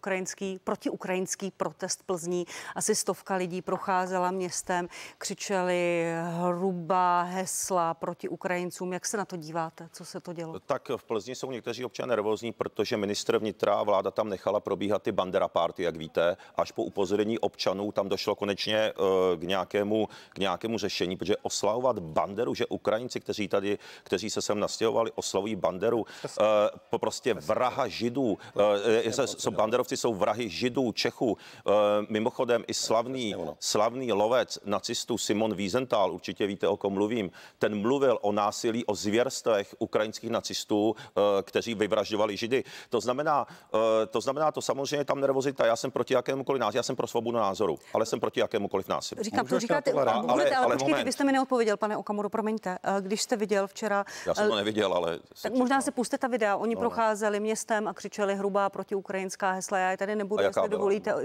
protiukrajinský protest Plzní. Asi 100 lidí procházela městem, křičeli hrubá hesla proti Ukrajincům. Jak se na to díváte? Co se to dělo? Tak v Plzni jsou někteří občané nervózní, protože ministr vnitra a vláda tam nechala probíhat ty Bandera party, jak víte. Až po upozornění občanů tam došlo konečně k nějakému řešení, protože oslavovat Banderu, že Ukrajinci, kteří se sem nastěhovali, oslavují Banderu, prostě vraha Židů, banderovci jsou vrahy Židů, Čechů. Mimochodem i slavný lovec nacistů Simon Wiesenthal, určitě víte, o kom mluvím, ten mluvil o násilí, o zvěrstvech ukrajinských nacistů, kteří vyvražďovali Židy. To znamená to samozřejmě tam nervozita. Já jsem proti jakémukoliv názoru, já jsem pro svobodu názoru, ale jsem proti jakémukoliv násilí. Říkám, to říkáte, ale počkejte, vy jste mi neodpověděl, pane Okamuro, promiňte. Když jste viděl včera... Já jsem to neviděl, ale... Tak možná si pusťte ta videa. Oni procházeli městem a křičeli hrubá protiukrajinská hesla. Já je tady nebudu, jestli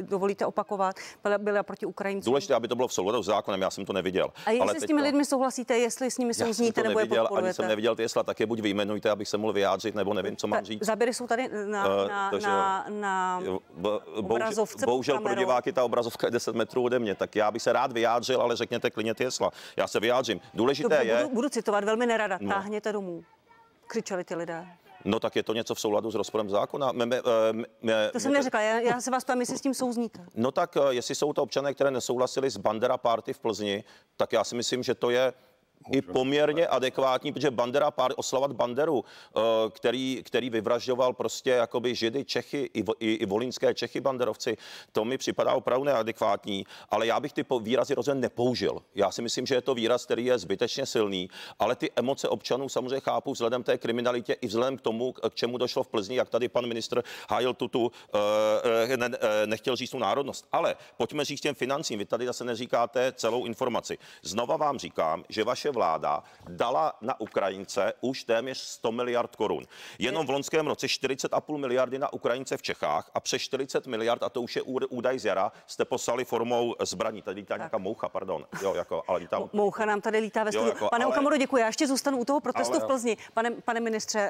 dovolíte opakovat. Byla proti Ukrajincům. Důležité, aby to bylo v souladu s zákonem, já jsem to neviděl. A jestli s těmi lidmi souhlasíte, jestli s nimi souzníte nebo je podporujete? Ani jsem neviděl ty hesla, tak je buď vyjmenujte, abych se mohl vyjádřit, nebo nevím, co mám říct. Záběry jsou tady na obrazovce. Bohužel pro diváky ta obrazovka je 10 metrů ode mě, tak já bych se rád vyjádřil, ale řekněte klidně ty hesla. Já se vyjádřím. Důležité je... Budu citovat velmi nerada. Táhněte domů. Křičeli ty lidé. No tak je to něco v souladu s rozporem zákona. To jsem neřekla, já se vás ptám, jestli s tím souzníte. No tak jestli jsou to občané, které nesouhlasili s Bandera Party v Plzni, tak já si myslím, že to je i poměrně adekvátní, protože Bandera Party, oslavat Banderu, který vyvražďoval prostě jakoby Židy, Čechy i volínské Čechy banderovci, to mi připadá opravdu neadekvátní, ale já bych ty výrazy rozhodně nepoužil. Já si myslím, že je to výraz, který je zbytečně silný, ale ty emoce občanů samozřejmě chápu vzhledem té kriminalitě i vzhledem k tomu, k čemu došlo v Plzni, jak tady pan ministr hájil nechtěl říct tu národnost. Ale pojďme říct těm financím. Vy tady zase neříkáte celou informaci. Znova vám říkám, že vaše vláda dala na Ukrajince už téměř 100 miliard korun. Jenom v loňském roce 40,5 miliardy na Ukrajince v Čechách a přes 40 miliard, a to už je údaj z jara, jste poslali formou zbraní. Tady lítá nějaká moucha, pardon. Jo, ale lítá... Moucha nám tady lítá ve studiu. Pane Okamuro, děkuji. Já ještě zůstanu u toho protestu v Plzni. Pane ministře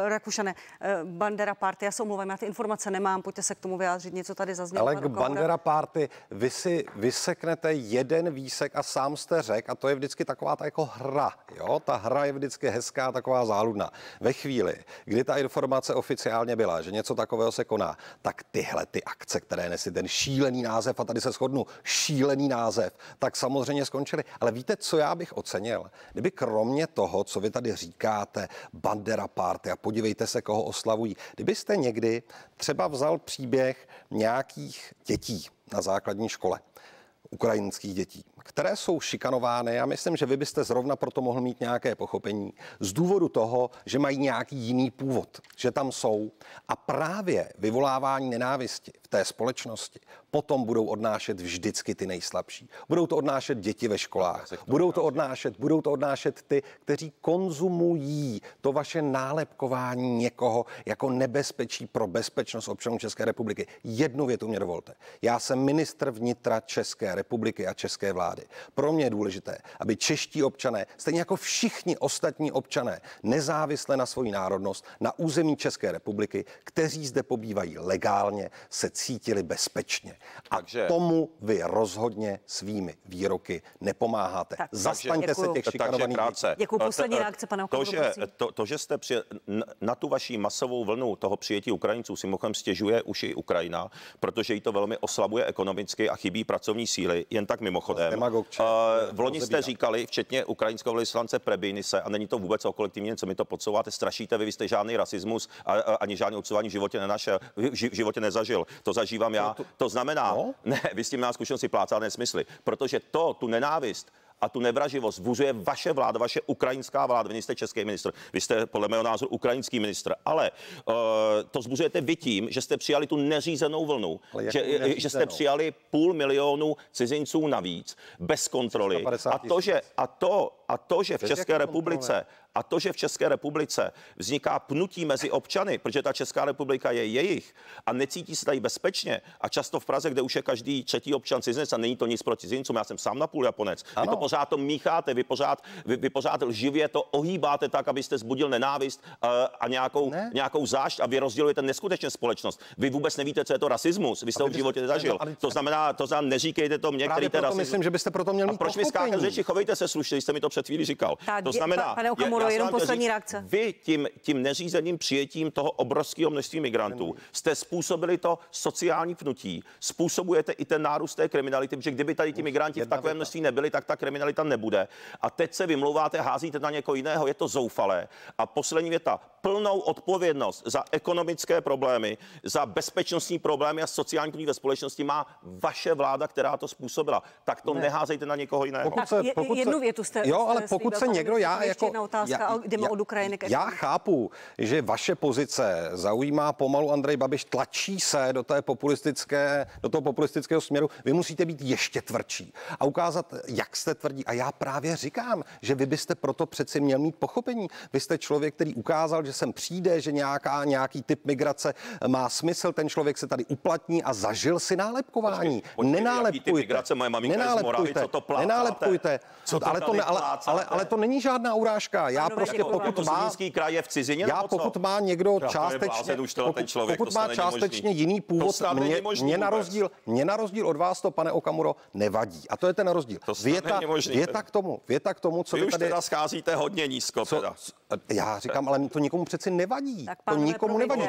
Rakušane, Bandera Party, já se omlouvám, já ty informace nemám, pojďte se k tomu vyjádřit, něco tady zaznělo. Ale k Bandera Party vy si vyseknete jeden výsek a sám jste řekl, a to je vždycky taková ta jako hra, jo? Ta hra je vždycky hezká, taková záludná. Ve chvíli, kdy ta informace oficiálně byla, že něco takového se koná, tak tyhle ty akce, které nesí ten šílený název, a tady se shodnu, šílený název, tak samozřejmě skončily. Ale víte, co já bych ocenil? Kdyby kromě toho, co vy tady říkáte, Bandera Party, a podívejte se, koho oslavují, kdybyste někdy třeba vzal příběh nějakých dětí na základní škole, ukrajinských dětí, které jsou šikanovány. Já myslím, že vy byste zrovna proto mohl mít nějaké pochopení z důvodu toho, že mají nějaký jiný původ, že tam jsou. A právě vyvolávání nenávisti v té společnosti potom budou odnášet vždycky ty nejslabší. Budou to odnášet děti ve školách. Budou to odnášet ty, kteří konzumují to vaše nálepkování někoho jako nebezpečí pro bezpečnost občanů České republiky. Jednu větu mě dovolte. Já jsem ministr vnitra České republiky a české vlády. Pro mě je důležité, aby čeští občané, stejně jako všichni ostatní občané, nezávisle na svoji národnost, na území České republiky, kteří zde pobývají legálně, se cítili bezpečně. Takže tomu vy rozhodně svými výroky nepomáháte. Zastaňte se těch šikanovaných. Děkuji. Poslední reakce, pane Okamuro, to, že jste na tu vaší masovou vlnu toho přijetí Ukrajinců si mimochodem stěžuje už i Ukrajina, protože jí to velmi oslabuje ekonomicky a chybí pracovní síly. Jen tak mimochodem. V loni jste říkali, včetně ukrajinského velvyslance Prebinise, a není to vůbec o kolektivní, co mi to podsouváte, strašíte, vy jste žádný rasismus ani žádný odsuzování v životě nenašel, v životě nezažil. To zažívám já. To znamená, ne, vy s tím má zkušenosti plácáte nesmysly, protože tu nenávist a tu nevraživost vzbuzuje vaše vláda, vaše ukrajinská vláda. Vy nejste český ministr, vy jste podle mého názoru ukrajinský ministr, ale to vzbuzujete vy tím, že jste přijali tu neřízenou vlnu, že jste přijali 500 000 cizinců navíc, bez kontroly. A to, že v České republice v České republice vzniká pnutí mezi občany, protože ta Česká republika je jejich a necítí se tady bezpečně, a často v Praze, kde už je každý třetí občan cizinec, a není to nic proti cizincům, já jsem sám napůl Japonec. Vy to pořád to mícháte, vy pořád lživě to ohýbáte tak, abyste vzbudil nenávist a nějakou zášť, a vy rozdělujete neskutečně společnost. Vy vůbec nevíte, co je to rasismus, vy jste ho v životě nezažil. To znamená, neříkejte to mě, který teda myslím, že byste proto měl mít proč mi skákat řeči, chovejte se slušně, jste mi to před chvíli říkal. To znamená, pane Okamuro, jenom poslední reakce. Vy tím neřízeným přijetím toho obrovského množství migrantů jste způsobili to sociální pnutí, způsobujete i ten nárůst té kriminality, protože kdyby tady ti migranti v takovém množství nebyli, tak ta kriminalita nebude. A teď se vymlouváte, házíte na někoho jiného, je to zoufalé. A poslední věta. plnou odpovědnost za ekonomické problémy, za bezpečnostní problémy a sociální klíč ve společnosti má vaše vláda, která to způsobila. Tak to neházejte na někoho jiného. Jednu větu jste. Jo, ale pokud se někdo, jedna otázka, jdeme od Ukrajiny. Já chápu, že vaše pozice zaujímá pomalu Andrej Babiš, tlačí se do toho populistického směru. Vy musíte být ještě tvrdší a ukázat, jak jste tvrdí. A já právě říkám, že vy byste proto přeci měl mít pochopení. Vy jste člověk, který ukázal, že sem přijde, že nějaký typ migrace má smysl, ten člověk se tady uplatní a zažil si nálepkování. Nenálepkujte. Ale to není žádná urážka. Já prostě pokud má někdo částečně jiný původ, mě na rozdíl od vás to, pane Okamuro, nevadí. A to je ten rozdíl. Věta k tomu, co vy vy už tady... teda scházíte hodně nízko. Já říkám, ale to nikomu přeci nevadí. To nikomu nevadí.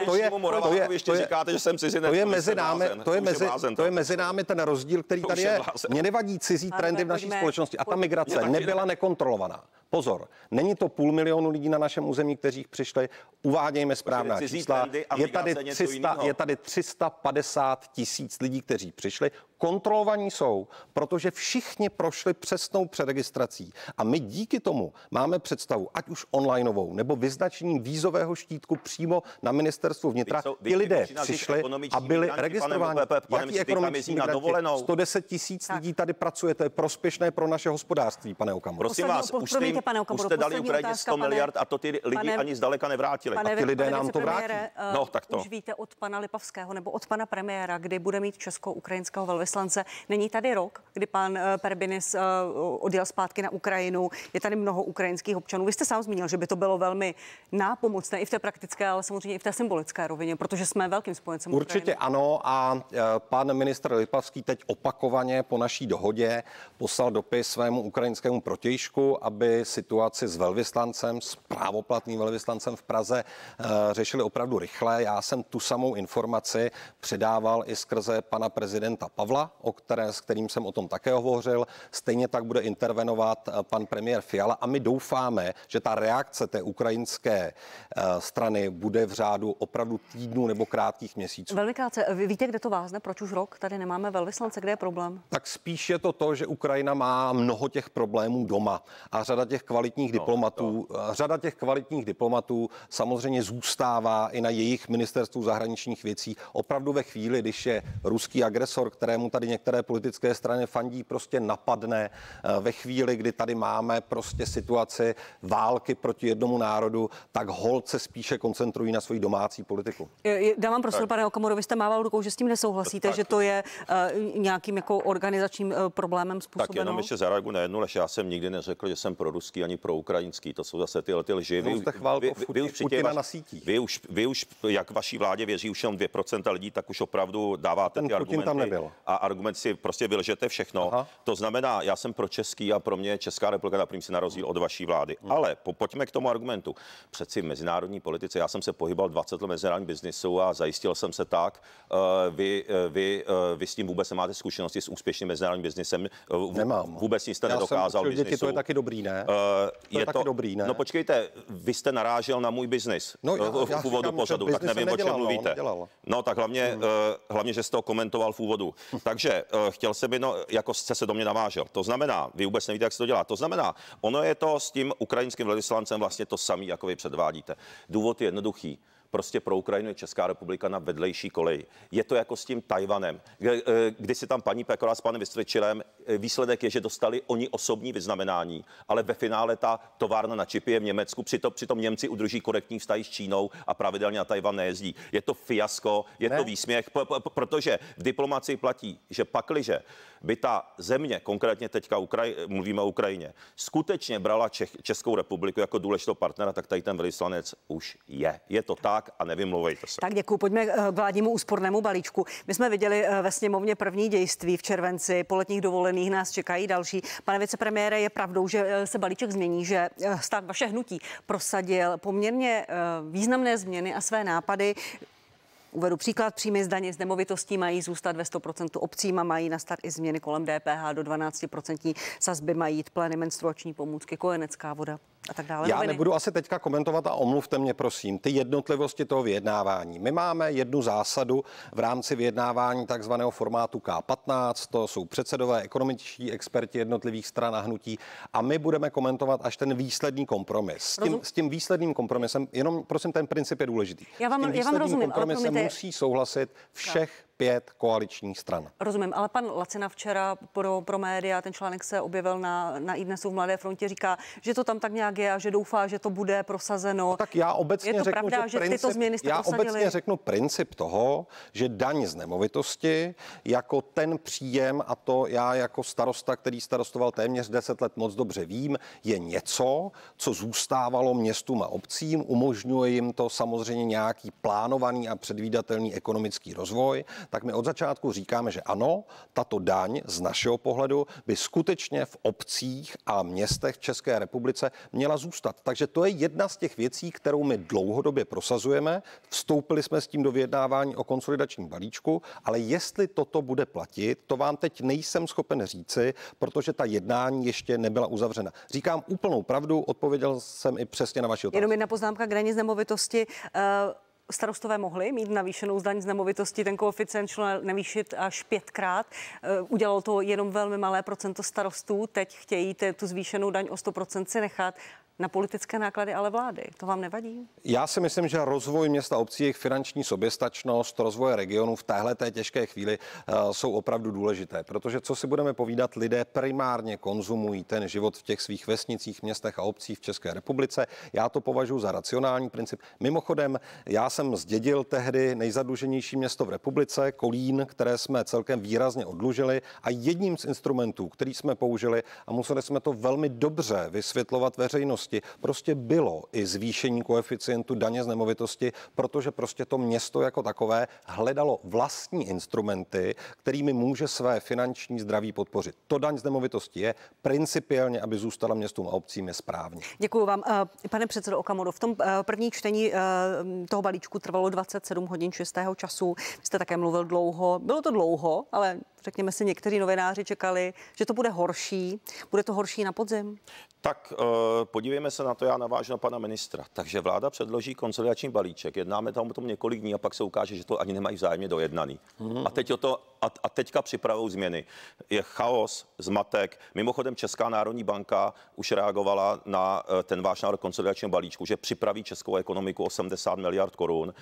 Říkáte, že jsem cizinec. To je mezi námi ten rozdíl, který tady je. Mně nevadí cizí trendy v naší společnosti. A ta migrace nebyla nekontrolovaná. Pozor, není to 500 000 lidí na našem území, kteří přišli. Uvádějme správná čísla. Je tady 350 000 lidí, kteří přišli. Kontrolovaní jsou, protože všichni prošli přesnou přeregistrací. A my díky tomu máme představu, ať už onlineovou, nebo vyznačením vízového štítku přímo na ministerstvu vnitra. Ti lidé přišli a byli registrováni. Jaký ekonomický migranti? 110 000 lidí tady pracuje, to je prospěšné pro naše hospodářství, pane Okamuro. Prosím vás, už jste dali Ukrajině 100 miliard a to ty lidi ani zdaleka nevrátili. A ti lidé nám to vrátí. No, tak to. Už víte od pana Lipavského nebo od pana premiéra, kdy bude mít česko-ukrajinského velvyslance. Není tady rok, kdy pan Perbinis odjel zpátky na Ukrajinu. Je tady mnoho ukrajinských občanů. Vy jste sám zmínil, že by to bylo velmi nápomocné i v té praktické, ale samozřejmě i v té symbolické rovině, protože jsme velkým spojencem Určitě Ukrajiny. Ano a pan ministr Lipavský teď opakovaně po naší dohodě poslal dopis svému ukrajinskému protějšku, aby situaci s velvyslancem, s právoplatným velvyslancem v Praze řešili opravdu rychle. Já jsem tu samou informaci předával i skrze pana prezidenta Pavla, s kterým jsem o tom také hovořil. Stejně tak bude intervenovat pan premiér Fiala a my doufáme, že ta reakce té ukrajinské strany bude v řádu opravdu týdnů nebo krátkých měsíců. Velmi krátce. Vy víte, kde to vázne? Proč už rok tady nemáme velvyslance? Kde je problém? Tak spíš je to, že Ukrajina má mnoho těch problémů doma a řada těch kvalitních diplomatů samozřejmě zůstává i na jejich ministerstvu zahraničních věcí. Opravdu ve chvíli, když je ruský agresor, kterému tady některé politické strany fandí, prostě napadne, ve chvíli, kdy tady máme prostě situaci války proti jednomu národu, tak holt se spíše koncentrují na svoji domácí politiku. Dám vám prostor, pane Okamuro, vy jste mával rukou, že s tím nesouhlasíte, že to je nějakým jako organizačním problémem způsobeno. Tak jenom ještě zareaguji na jednu lež. Já jsem nikdy neřekl, že jsem pro ruský ani pro ukrajinský. To jsou zase ty lži. Vy už, jak vaší vládě věří už jenom 2% lidí, tak už opravdu dáváte ty argumenty. A argument si prostě vylžete všechno. Aha. To znamená, já jsem pro český a pro mě Česká republika na si na rozdíl od vaší vlády. Ale pojďme k tomu argumentu. Přeci v mezinárodní politice, já jsem se pohyboval 20 let mezinárodní biznisu a zajistil jsem se tak. Vy s tím vůbec nemáte zkušenosti s úspěšným mezinárodním biznisem. Nemám. Vůbec nic jste nedokázal. Děti, to je taky dobrý, ne? Dobrý, ne? No počkejte, vy jste narážel na můj biznis v úvodu pořadu, tak nevím, o čem mluvíte. No tak hlavně, že jste to komentoval v úvodu. Takže chtěl jsem jako jste se do mě navážel. To znamená, vy vůbec nevíte, jak se to dělá. To znamená, ono je to s tím ukrajinským velvyslancem vlastně to samé, jako vy předvádíte. Důvod je jednoduchý. Prostě pro Ukrajinu je Česká republika na vedlejší koleji. Je to jako s tím Tajvanem, kdy si tam paní Pekarová s panem Vystrčilem, výsledek je, že dostali oni osobní vyznamenání, ale ve finále ta továrna na čipy je v Německu, přitom Němci udrží korektní vztahy s Čínou a pravidelně na Tajvan nejezdí. Je to fiasko, je to výsměch, protože v diplomacii platí, že pakliže by ta země, konkrétně teďka mluvíme o Ukrajině, skutečně brala Českou republiku jako důležitého partnera, tak tady ten velvyslanec už je. Je to tak a nevymlouvejte se. Tak děkuji. Pojďme k vládnímu úspornému balíčku. My jsme viděli ve sněmovně první dějství v červenci, po letních dovolených nás čekají další. Pane vicepremiére, je pravdou, že se balíček změní, že stát vaše hnutí prosadil poměrně významné změny a své nápady. Uvedu příklad, příjmy z daně z nemovitostí mají zůstat ve 100% obcím a mají nastat i změny kolem DPH do 12% sazby, mají jít pleny, menstruační pomůcky, kojenecká voda. a tak dále. Já nebudu asi teďka komentovat a omluvte mě, prosím, ty jednotlivosti toho vyjednávání. My máme jednu zásadu v rámci vyjednávání takzvaného formátu K15, to jsou předsedové, ekonomičtí experti jednotlivých stran a hnutí a my budeme komentovat až ten výsledný kompromis. S tím výsledným kompromisem, jenom prosím, ten princip je důležitý. Já vám rozumím, kompromisem musí souhlasit všech 5 koaličních stran. Rozumím, ale pan Lacina včera pro média, ten článek se objevil na iDnesu v Mladé frontě, říká, že to tam tak nějak je a že doufá, že to bude prosazeno. No, tak já obecně je to řeknu, pravda, že tyto změny jste prosadili? obecně řeknu princip toho, že daň z nemovitosti jako ten příjem, a to já jako starosta, který starostoval téměř 10 let, moc dobře vím, je něco, co zůstávalo městům a obcím, umožňuje jim to samozřejmě nějaký plánovaný a předvídatelný ekonomický rozvoj. Tak my od začátku říkáme, že ano, tato daň z našeho pohledu by skutečně v obcích a městech v České republice měla zůstat. Takže to je jedna z těch věcí, kterou my dlouhodobě prosazujeme. Vstoupili jsme s tím do vyjednávání o konsolidačním balíčku, ale jestli toto bude platit, to vám teď nejsem schopen říci, protože ta jednání ještě nebyla uzavřena. Říkám úplnou pravdu, odpověděl jsem i přesně na vaši otázku. Jenom jedna poznámka k daní z nemovitosti. Starostové mohli mít navýšenou daň z nemovitosti, ten koeficient šlo navýšit až 5krát. Udělalo to jenom velmi malé procento starostů. Teď chtějí tu zvýšenou daň o 100% si nechat na politické náklady ale vlády. To vám nevadí? Já si myslím, že rozvoj města, obcí, jejich finanční soběstačnost, rozvoje regionů v téhleté těžké chvíli jsou opravdu důležité, protože co si budeme povídat, lidé primárně konzumují ten život v těch svých vesnicích, městech a obcích v České republice. Já to považuji za racionální princip. Mimochodem, já jsem zdědil tehdy nejzadluženější město v republice, Kolín, které jsme celkem výrazně oddlužili a jedním z instrumentů, který jsme použili a museli jsme to velmi dobře vysvětlovat veřejnosti, prostě bylo i zvýšení koeficientu daně z nemovitosti, protože prostě to město jako takové hledalo vlastní instrumenty, kterými může své finanční zdraví podpořit. To daň z nemovitosti je principiálně, aby zůstala městům a obcím, je správně. Děkuji vám. Pane předsedo Okamuro, v tom první čtení toho balíčku trvalo 27 hodin čistého času. Vy jste také mluvil dlouho. Bylo to dlouho, ale řekněme si, někteří novináři čekali, že to bude horší. Bude to horší na podzim? Tak podívejme se na to, já navážu na pana ministra. Takže vláda předloží konsolidační balíček, jednáme tam o tom několik dní a pak se ukáže, že to ani nemají vzájemně dojednaný. A teďka připravují změny. Je chaos, zmatek. Mimochodem Česká národní banka už reagovala na ten váš návrh konsolidačního balíčku, že připraví českou ekonomiku 80 miliard korun,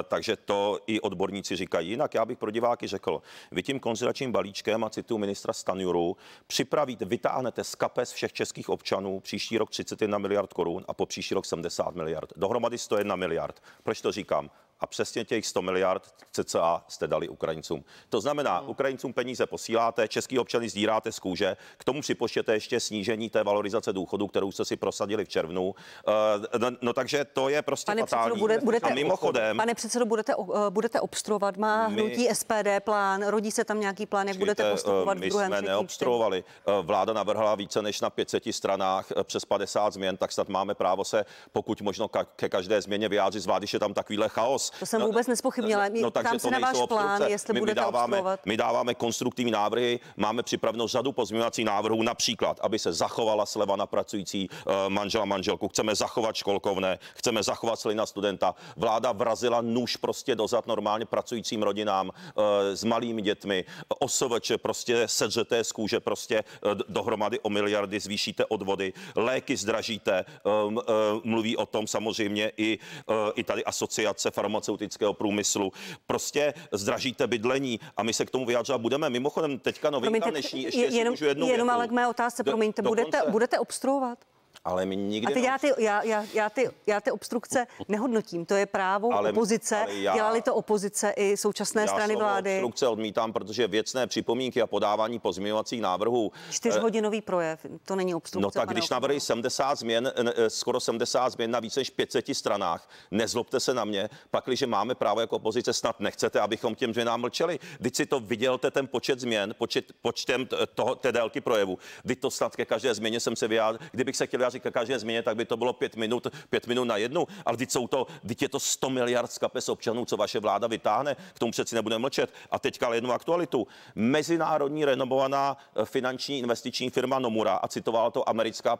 takže to i odborníci říkají. Jinak já bych pro diváky řekl, vy tím konsolidačním balíčkem, a cituju ministra Stanjuru, připravíte, vytáhnete z kapes všech českých občanů příští rok 31 miliard korun a po příští rok 70 miliard. Dohromady 101 miliard. Proč to říkám? A přesně těch 100 miliard cca jste dali Ukrajincům. To znamená, Ukrajincům peníze posíláte, český občany sdíráte z kůže, k tomu připočtěte ještě snížení té valorizace důchodu, kterou jste si prosadili v červnu. No takže to je prostě fatální. A mimochodem... Pane předsedo, budete obstruovat? Má hnutí SPD plán? Rodí se tam nějaký plán, jak budete postupovat v druhém My jsme neobstruovali. Vláda navrhla více než na 500 stranách přes 50 změn, tak snad máme právo se pokud možno ke každé změně vyjádřit, zvlášť když je tam takovýhle chaos. To jsem vůbec nespochybnila. Ptám se na váš plán, jestli budete obstruovat. My dáváme konstruktivní návrhy, máme připravenou řadu pozměňovacích návrhů, například, aby se zachovala sleva na pracující manžela, manželku. Chceme zachovat školkovné, chceme zachovat slevy na studenta. Vláda vrazila nůž prostě do zad normálně pracujícím rodinám s malými dětmi. OSVČ prostě sedřete z kůže prostě dohromady o miliardy, zvýšíte odvody, léky zdražíte, mluví o tom samozřejmě i tady asociace farmaceutického průmyslu. Prostě zdražíte bydlení a my se k tomu vyjádřovat budeme. Mimochodem teďka novinka dnešní, ještě jenom ale k mé otázce, promiňte, budete obstruovat? Ale my nikdy... A teď já ty obstrukce nehodnotím. To je právo opozice. Dělali to opozice i současné strany vlády. Já obstrukce odmítám, protože věcné připomínky a podávání pozměňovacích návrhů... 4hodinový projev, to není obstrukce. No tak když navrhuji 70 změn, skoro 70 změn na více než 500 stranách, nezlobte se na mě, pakliže máme právo jako opozice, snad nechcete, abychom těm změnám mlčeli. Vždyť si to vydělte ten počet změn, počtem té délky projevu. Vždyť to snad ke každé změně jsem se vyjádřil, kdybych se chtěl vyjádřit komisaři ke každé změně, tak by to bylo 5 minut na jednu, ale teď je to 100 miliard z kapes občanů, co vaše vláda vytáhne, k tomu přeci nebudeme mlčet. A teďka ale jednu aktualitu. Mezinárodní renomovaná finanční investiční firma Nomura, a citovala to americká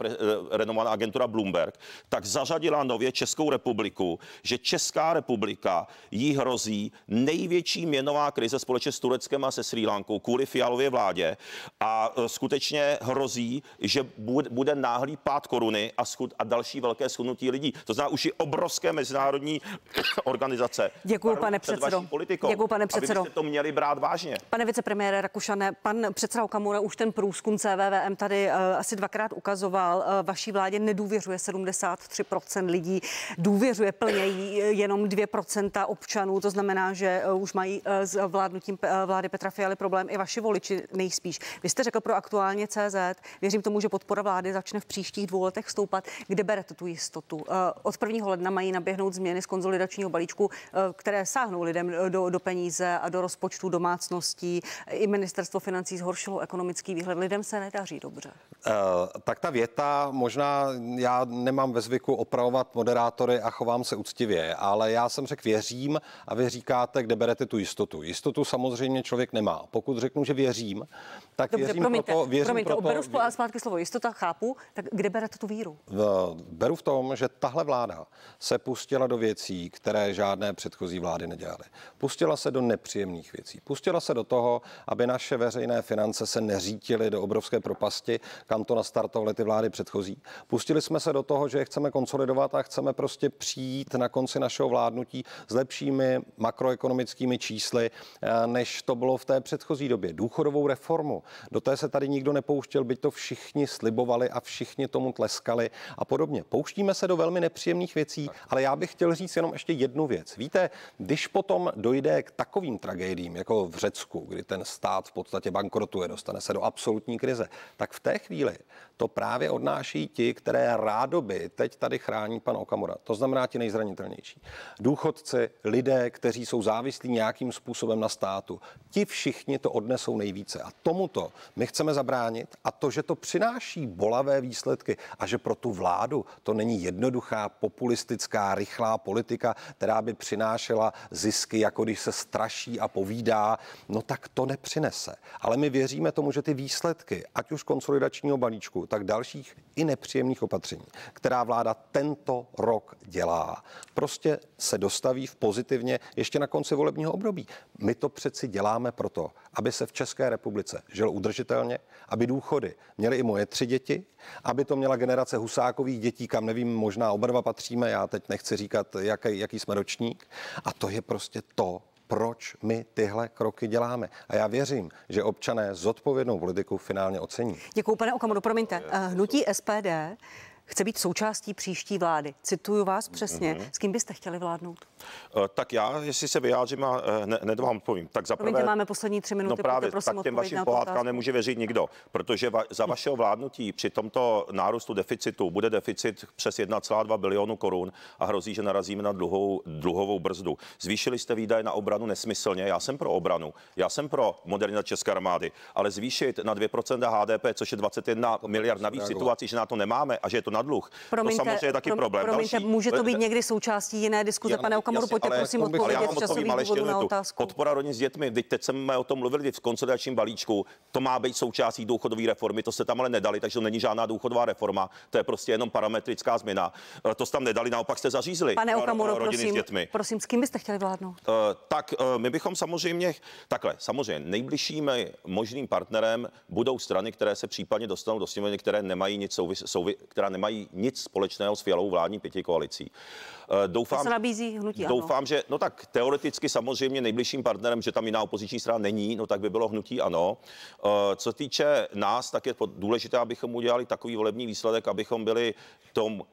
renomovaná agentura Bloomberg, tak zařadila nově Českou republiku, že Česká republika jí hrozí největší měnová krize společně s Tureckem a se Srí Lankou kvůli Fialově vládě a skutečně hrozí, že bude náhlý pád koruny a další velké schudnutí lidí. To znamená už i obrovské mezinárodní organizace. Děkuji, pane předsedo. Děkuji, pane předsedo. Abyste to měli brát vážně. Pane vicepremiére Rakušane, pan předseda Okamura už ten průzkum CVVM tady asi 2krát ukazoval. Vaší vládě nedůvěřuje 73% lidí, důvěřuje plně jenom 2% občanů. To znamená, že už mají s vládnutím vlády Petra Fialy problém i vaši voliči nejspíš. Vy jste řekl pro Aktuálně CZ, věřím tomu, že podpora vlády začne v příštích 2 letech stoupat. Kde berete tu jistotu? Od 1. ledna mají naběhnout změny z konsolidačního balíčku, které sáhnou lidem do peníze a do rozpočtu domácností. I ministerstvo financí zhoršilo ekonomický výhled. Lidem se nedaří dobře. Tak ta věta, možná já nemám ve zvyku opravovat moderátory a chovám se uctivě, ale já jsem řekl věřím a vy říkáte, kde berete tu jistotu. Jistotu samozřejmě člověk nemá. Pokud řeknu, že věřím, tak dobře, věřím proto... Beru zpátky slovo jistota, chápu, tak kde berete tu víru? Beru v tom, že tahle vláda se pustila do věcí, které žádné předchozí vlády nedělaly. Pustila se do nepříjemných věcí. Pustila se do toho, aby naše veřejné finance se neřítily do obrovské propasti, kam to nastartovaly ty vlády předchozí. Pustili jsme se do toho, že je chceme konsolidovat a chceme prostě přijít na konci našeho vládnutí s lepšími makroekonomickými čísly, než to bylo v té předchozí době. Důchodovou reformu. Do té se tady nikdo nepouštěl, byť to všichni slibovali a všichni tomu tleskali a podobně. Pouštíme se do velmi nepříjemných věcí, ale já bych chtěl říct jenom ještě jednu věc. Víte, když potom dojde k takovým tragédiím, jako v Řecku, kdy ten stát v podstatě bankrotuje, dostane se do absolutní krize, tak v té chvíli to právě odnáší ti, které rádoby teď tady chrání pan Okamura. To znamená ti nejzranitelnější. Důchodci, lidé, kteří jsou závislí nějakým způsobem na státu, ti všichni to odnesou nejvíce. A tomuto my chceme zabránit a to, že to přináší bolavé výsledky a že pro tu vládu to není jednoduchá, populistická, rychlá politika, která by přinášela zisky, jako když se straší a povídá, no tak to nepřinese. Ale my věříme tomu, že ty výsledky, ať už konsolidačního balíčku, tak dalších i nepříjemných opatření, která vláda tento rok dělá, prostě se dostaví v pozitivně ještě na konci volebního období. My to přeci děláme proto, aby se v České republice žilo udržitelně, aby důchody měly i moje 3 děti, aby to měla generace Husákových dětí, kam nevím, možná oba 2 patříme, já teď nechci říkat, jaký jsme ročník. A to je prostě to, proč my tyhle kroky děláme. A já věřím, že občané zodpovědnou politiku finálně ocení. Děkuju, pane Okamuro, promiňte. Hnutí SPD chce být součástí příští vlády. Cituju vás přesně. S kým byste chtěli vládnout? Tak já, jestli se vyjádřím a hned vám odpovím. Tak za prvé, máme poslední 3 minuty. No právě, tak těm vašim pohádkám nemůže věřit nikdo, protože za vašeho vládnutí při tomto nárůstu deficitu bude deficit přes 1,2 bilionu korun a hrozí, že narazíme na dluhovou brzdu. Zvýšili jste výdaje na obranu nesmyslně. Já jsem pro obranu, já jsem pro modernizaci české armády, ale zvýšit na 2% HDP, což je 21 miliard navíc v situaci, že na to nemáme a že je to na dluh. Promiňte, to samozřejmě je taky problém. Promiňte, může to být někdy součástí jiné diskuze, pane Okamuro, pojďte prosím odpovědět z časových důvodů na otázku. Podpora rodin s dětmi, teď jsme o tom mluvili v konsolidačním balíčku, to má být součástí důchodové reformy, to se tam ale nedali, takže to není žádná důchodová reforma, to je prostě jenom parametrická změna. To jste tam nedali, naopak jste zařízli. Pane Okamuro, rodiny s dětmi. Prosím, s kým byste chtěli vládnout? Tak my bychom samozřejmě nejbližším možným partnerem budou strany, které se případně dostanou do sněmovny, které nemají nic společného s Fialovou vládní pětikoalicí. Doufám, že no tak teoreticky samozřejmě nejbližším partnerem, že tam jiná opoziční strana není, no tak by bylo hnutí ANO. Co týče nás, tak je důležité, abychom udělali takový volební výsledek, abychom byli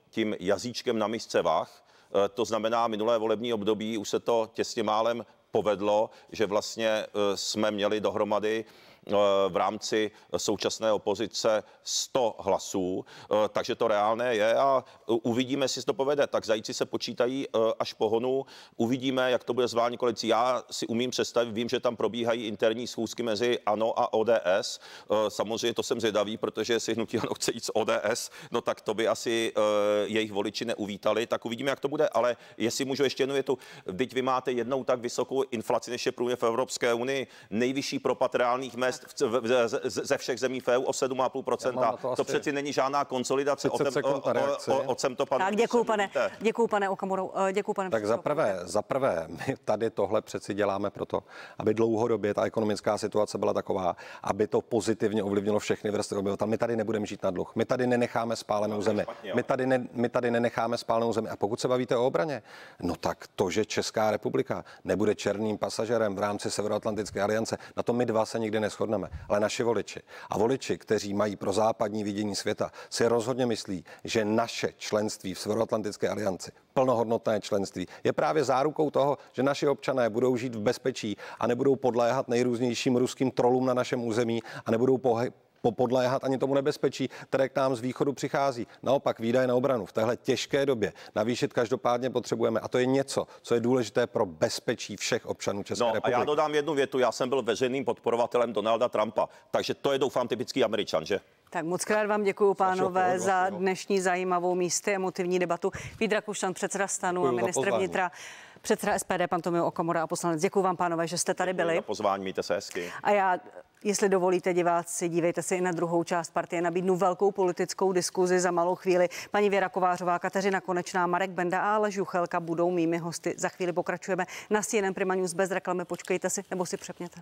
tím jazyčkem na misce vah. To znamená, minulé volební období už se to těsně málem povedlo, že vlastně jsme měli dohromady v rámci současné opozice 100 hlasů, takže to reálné je a uvidíme, jestli se to povede. Tak zajíci se počítají až po honu. Uvidíme, jak to bude s vládní koalicí. Já si umím představit, vím, že tam probíhají interní schůzky mezi ANO a ODS. Samozřejmě to jsem zvědavý, protože si hnutí ANO chce jít z ODS, no tak to by asi jejich voliči neuvítali. Tak uvidíme, jak to bude, ale jestli můžu ještě jednu větu. Vždyť vy máte jednou tak vysokou inflaci, než je průměr v Evropské unii, nejvyšší propad reálných mezd ze všech zemí v EU o 7,5%. To přeci není žádná konsolidace. O čem to pan... Tak děkuju, pane Okamuro. Děkuju, pane Tak za prvé, my tady tohle přeci děláme proto, aby dlouhodobě ta ekonomická situace byla taková, aby to pozitivně ovlivnilo všechny vrstvy obyvatel. My tady nebudeme žít na dluh. My tady nenecháme spálenou zemi. My tady nenecháme spálenou zemi. A pokud se bavíte o obraně, no tak to, že Česká republika nebude černým pasažerem v rámci Severoatlantické aliance, na to my dva se nikdy neshodneme. Ale naši voliči a voliči, kteří mají prozápadní vidění světa, si rozhodně myslí, že naše členství v Severoatlantické alianci, plnohodnotné členství, je právě zárukou toho, že naši občané budou žít v bezpečí a nebudou podléhat nejrůznějším ruským trolům na našem území a nebudou podléhat ani tomu nebezpečí, které k nám z východu přichází. Naopak výdaje na obranu v téhle těžké době navýšit každopádně potřebujeme a to je něco, co je důležité pro bezpečí všech občanů České republiky. A já dodám jednu větu, já jsem byl veřejným podporovatelem Donalda Trumpa, takže to je doufám typický Američan, že? Tak moc krát vám děkuju, pánové, za dnešní zajímavou místy, emotivní debatu. Vít Rakušan, předseda STANu a ministr vnitra, předseda SPD, pan Tomio Okamura a poslanec. Děkuju vám, pánové, že jste tady byli. Za pozvání, mějte se hezky. A já, jestli dovolíte, diváci, dívejte se i na druhou část Partie. Nabídnu velkou politickou diskuzi za malou chvíli. Paní Věra Kovářová, Kateřina Konečná, Marek Benda a Aleš Juchelka budou mými hosty. Za chvíli pokračujeme na CNN Prima News bez reklamy. Počkejte si nebo si přepněte.